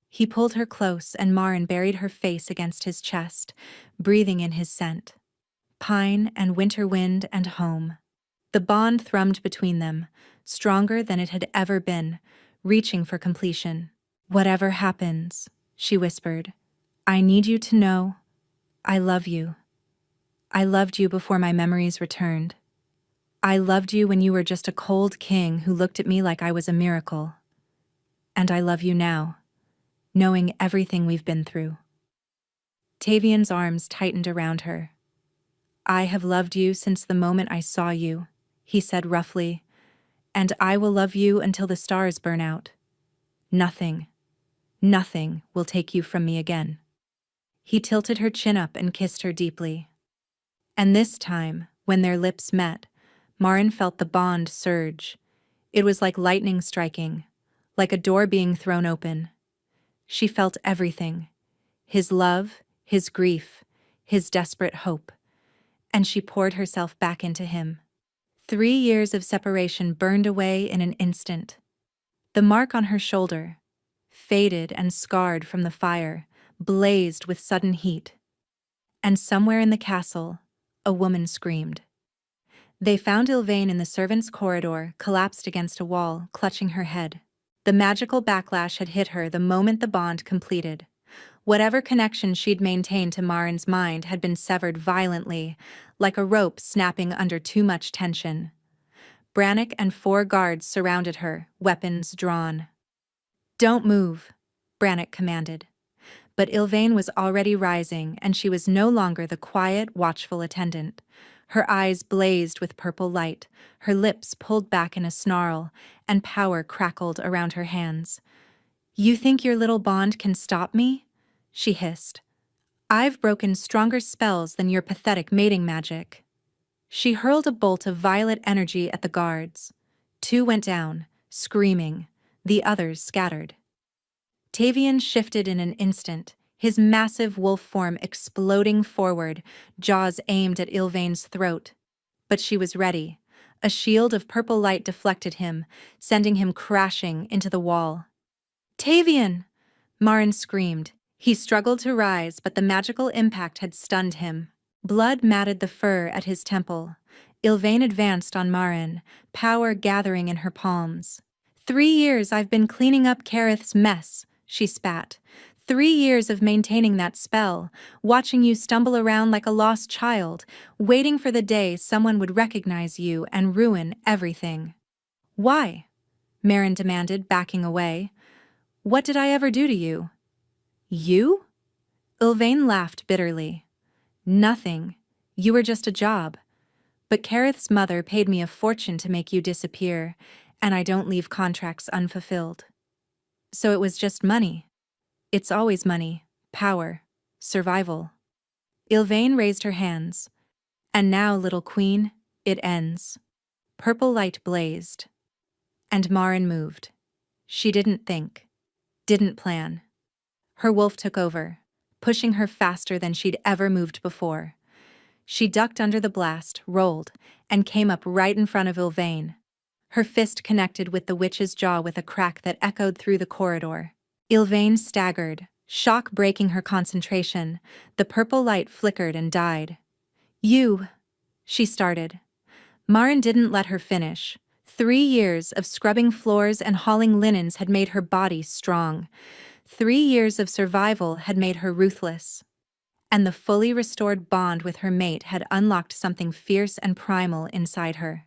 He pulled her close and Mourned buried her face against his chest, breathing in his scent. Pine and winter wind and home. The bond thrummed between them, stronger than it had ever been, reaching for completion. Whatever happens, she whispered, I need you to know, I love you. I loved you before my memories returned. I loved you when you were just a cold king who looked at me like I was a miracle. And I love you now, knowing everything we've been through. Tavian's arms tightened around her. I have loved you since the moment I saw you, he said roughly, and I will love you until the stars burn out. Nothing will take you from me again. He tilted her chin up and kissed her deeply. And this time, when their lips met, Mourned felt the bond surge. It was like lightning striking, like a door being thrown open. She felt everything, his love, his grief, his desperate hope, and she poured herself back into him. 3 years of separation burned away in an instant. The mark on her shoulder, faded and scarred from the fire, blazed with sudden heat. And somewhere in the castle, a woman screamed. They found Ylvain in the servants' corridor, collapsed against a wall, clutching her head. The magical backlash had hit her the moment the bond completed. Whatever connection she'd maintained to Mourned's mind had been severed violently, like a rope snapping under too much tension. Brannock and 4 guards surrounded her, weapons drawn. Don't move, Brannock commanded. But Ylvain was already rising, and she was no longer the quiet, watchful attendant. Her eyes blazed with purple light, her lips pulled back in a snarl, and power crackled around her hands. You think your little bond can stop me? She hissed. I've broken stronger spells than your pathetic mating magic. She hurled a bolt of violet energy at the guards. 2 went down, screaming. The others scattered. Tavian shifted in an instant, his massive wolf form exploding forward, jaws aimed at Ylvain's throat. But she was ready. A shield of purple light deflected him, sending him crashing into the wall. Tavian! Mourned screamed. He struggled to rise, but the magical impact had stunned him. Blood matted the fur at his temple. Ylvain advanced on Mourned, power gathering in her palms. 3 years I've been cleaning up Kareth's mess, she spat. 3 years of maintaining that spell, watching you stumble around like a lost child, waiting for the day someone would recognize you and ruin everything. Why? Mourned demanded, backing away. What did I ever do to you? You? Ylvain laughed bitterly. Nothing. You were just a job. But Kareth's mother paid me a fortune to make you disappear, and I don't leave contracts unfulfilled. So it was just money. It's always money, power, survival. Ylvain raised her hands. And now, little queen, it ends. Purple light blazed. And Mourned moved. She didn't think. Didn't plan. Her wolf took over, pushing her faster than she'd ever moved before. She ducked under the blast, rolled, and came up right in front of Ylvain. Her fist connected with the witch's jaw with a crack that echoed through the corridor. Ylvain staggered, shock breaking her concentration. The purple light flickered and died. You, she started. Mourned didn't let her finish. 3 years of scrubbing floors and hauling linens had made her body strong. 3 years of survival had made her ruthless. And the fully restored bond with her mate had unlocked something fierce and primal inside her.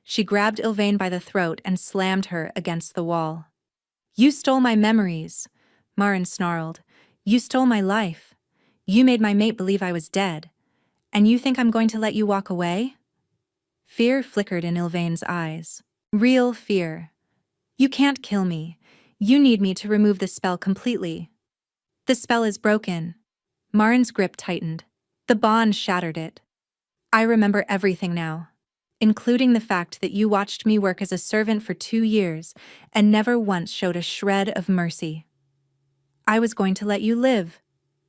She grabbed Ylvain by the throat and slammed her against the wall. You stole my memories, Mourned snarled. You stole my life. You made my mate believe I was dead. And you think I'm going to let you walk away? Fear flickered in Ylvain's eyes. Real fear. You can't kill me. You need me to remove the spell completely. The spell is broken. Marin's grip tightened. The bond shattered it. I remember everything now, including the fact that you watched me work as a servant for 2 years and never once showed a shred of mercy. I was going to let you live,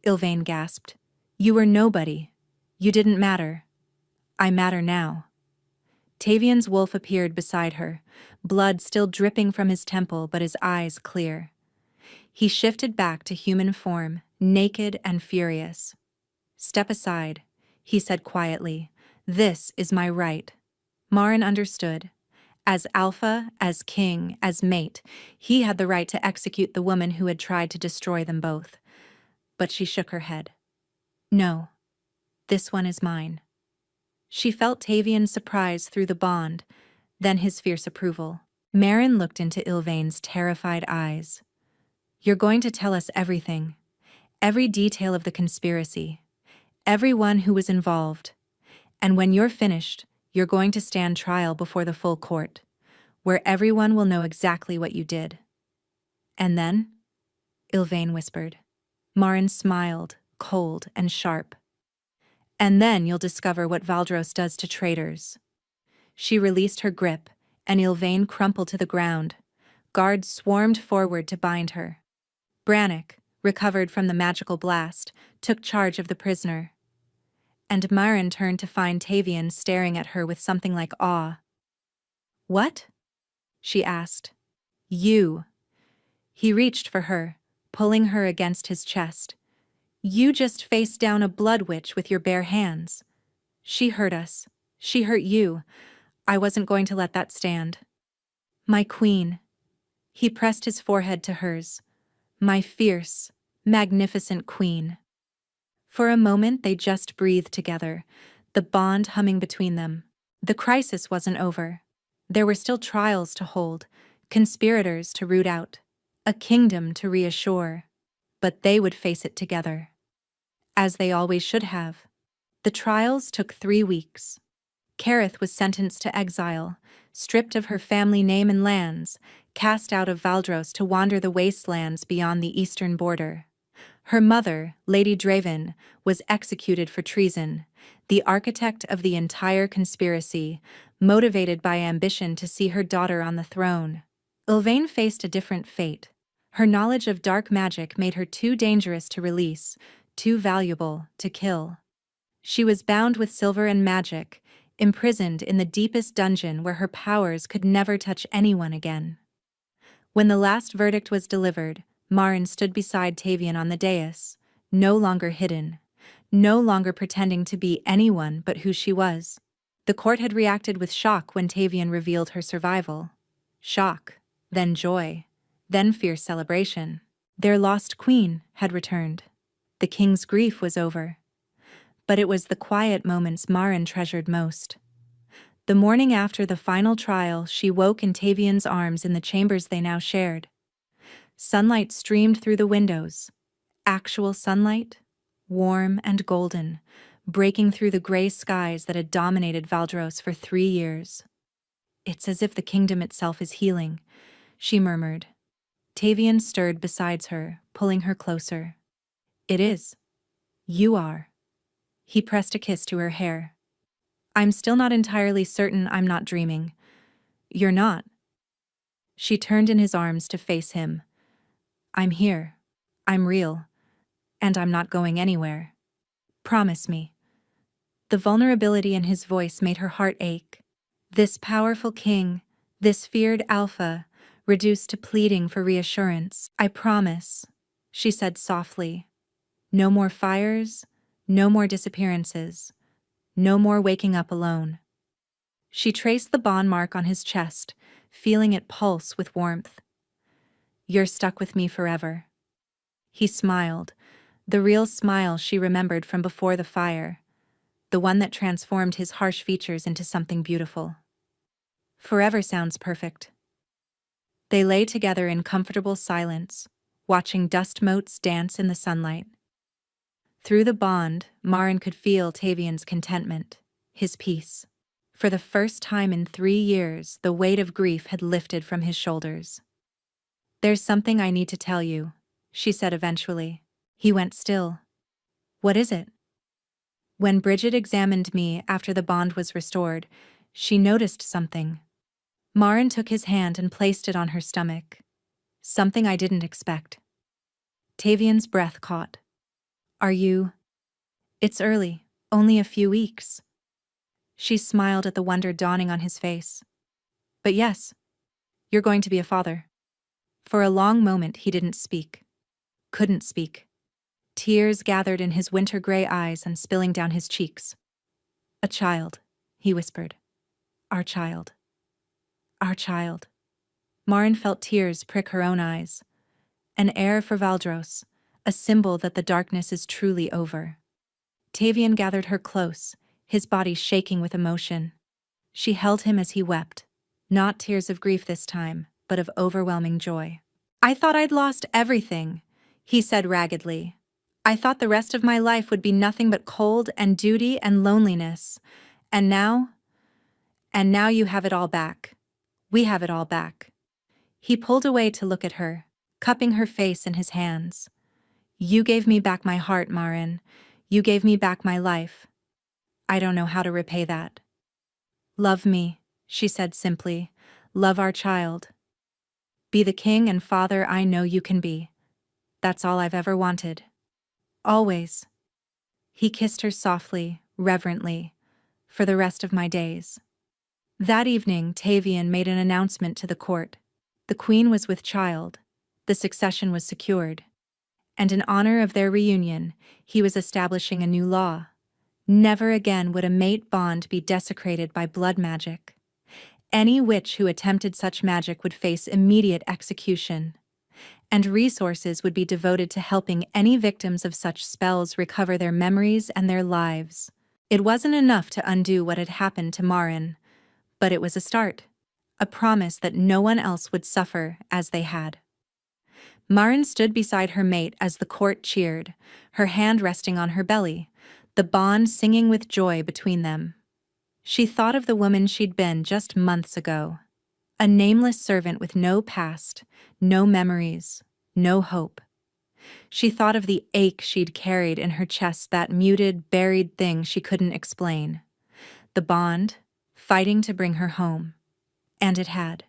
Ylvain gasped. You were nobody. You didn't matter. I matter now. Tavian's wolf appeared beside her, blood still dripping from his temple but his eyes clear. He shifted back to human form, naked and furious. Step aside, he said quietly. This is my right. Marin understood. As alpha, as king, as mate, he had the right to execute the woman who had tried to destroy them both. But she shook her head. No, this one is mine. She felt Tavian's surprise through the bond, then his fierce approval. Marin looked into Ylvain's terrified eyes. You're going to tell us everything. Every detail of the conspiracy. Everyone who was involved. And when you're finished, you're going to stand trial before the full court, where everyone will know exactly what you did. And then? Ylvain whispered. Marin smiled, cold and sharp. And then you'll discover what Valdros does to traitors. She released her grip, and Ylvain crumpled to the ground. Guards swarmed forward to bind her. Brannock, recovered from the magical blast, took charge of the prisoner. And Marin turned to find Tavian staring at her with something like awe. What? She asked. You. He reached for her, pulling her against his chest. You just faced down a blood witch with your bare hands. She hurt us. She hurt you. I wasn't going to let that stand. My queen. He pressed his forehead to hers. My fierce, magnificent queen. For a moment they just breathed together, the bond humming between them. The crisis wasn't over. There were still trials to hold, conspirators to root out, a kingdom to reassure. But they would face it together. As they always should have. The trials took 3 weeks. Kareth was sentenced to exile, stripped of her family name and lands, cast out of Valdros to wander the wastelands beyond the eastern border. Her mother, Lady Draven, was executed for treason, the architect of the entire conspiracy, motivated by ambition to see her daughter on the throne. Ylvain faced a different fate. Her knowledge of dark magic made her too dangerous to release, too valuable to kill. She was bound with silver and magic, imprisoned in the deepest dungeon where her powers could never touch anyone again. When the last verdict was delivered, Marin stood beside Tavian on the dais, no longer hidden, no longer pretending to be anyone but who she was. The court had reacted with shock when Tavian revealed her survival. Shock, then joy, then fierce celebration. Their lost queen had returned. The king's grief was over. But it was the quiet moments Marin treasured most. The morning after the final trial, she woke in Tavian's arms in the chambers they now shared. Sunlight streamed through the windows. Actual sunlight, warm and golden, breaking through the gray skies that had dominated Valdros for 3 years. It's as if the kingdom itself is healing, she murmured. Tavian stirred beside her, pulling her closer. It is. You are. He pressed a kiss to her hair. I'm still not entirely certain I'm not dreaming. You're not. She turned in his arms to face him. I'm here. I'm real. And I'm not going anywhere. Promise me. The vulnerability in his voice made her heart ache. This powerful king, this feared alpha, reduced to pleading for reassurance. I promise, she said softly. No more fires, no more disappearances, no more waking up alone. She traced the bond mark on his chest, feeling it pulse with warmth. You're stuck with me forever. He smiled, the real smile she remembered from before the fire, the one that transformed his harsh features into something beautiful. Forever sounds perfect. They lay together in comfortable silence, watching dust motes dance in the sunlight. Through the bond, Marin could feel Tavian's contentment, his peace. For the first time in 3 years, the weight of grief had lifted from his shoulders. There's something I need to tell you, she said eventually. He went still. What is it? When Bridget examined me after the bond was restored, she noticed something. Marin took his hand and placed it on her stomach. Something I didn't expect. Tavian's breath caught. Are you? It's early, only a few weeks. She smiled at the wonder dawning on his face. But yes, you're going to be a father. For a long moment he didn't speak. Couldn't speak. Tears gathered in his winter-gray eyes and spilling down his cheeks. A child, he whispered. Our child. Our child. Marin felt tears prick her own eyes. An heir for Valdros, a symbol that the darkness is truly over. Tavian gathered her close, his body shaking with emotion. She held him as he wept, not tears of grief this time, but of overwhelming joy. I thought I'd lost everything, he said raggedly. I thought the rest of my life would be nothing but cold and duty and loneliness. And now you have it all back. We have it all back. He pulled away to look at her, cupping her face in his hands. You gave me back my heart, Marin. You gave me back my life. I don't know how to repay that. Love me, she said simply. Love our child. Be the king and father I know you can be. That's all I've ever wanted. Always. He kissed her softly, reverently, for the rest of my days. That evening, Tavian made an announcement to the court. The queen was with child. The succession was secured. And in honor of their reunion, he was establishing a new law. Never again would a mate bond be desecrated by blood magic. Any witch who attempted such magic would face immediate execution. And resources would be devoted to helping any victims of such spells recover their memories and their lives. It wasn't enough to undo what had happened to Marin, but it was a start. A promise that no one else would suffer as they had. Marin stood beside her mate as the court cheered, her hand resting on her belly, the bond singing with joy between them. She thought of the woman she'd been just months ago. A nameless servant with no past, no memories, no hope. She thought of the ache she'd carried in her chest, that muted, buried thing she couldn't explain. The bond, fighting to bring her home. And it had.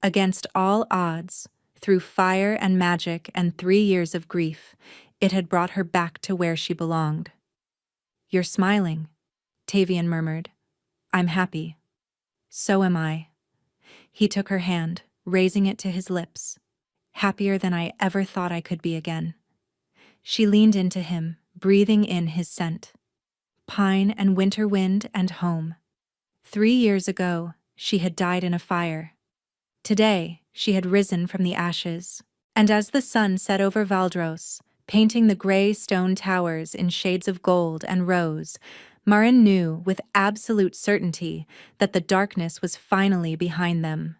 Against all odds, through fire and magic and 3 years of grief, it had brought her back to where she belonged. You're smiling, Tavian murmured. I'm happy. So am I. He took her hand, raising it to his lips. Happier than I ever thought I could be again. She leaned into him, breathing in his scent. Pine and winter wind and home. 3 years ago, she had died in a fire. Today, she had risen from the ashes. And as the sun set over Valdros, painting the gray stone towers in shades of gold and rose, Marin knew with absolute certainty that the darkness was finally behind them.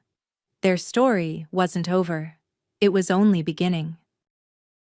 Their story wasn't over. It was only beginning.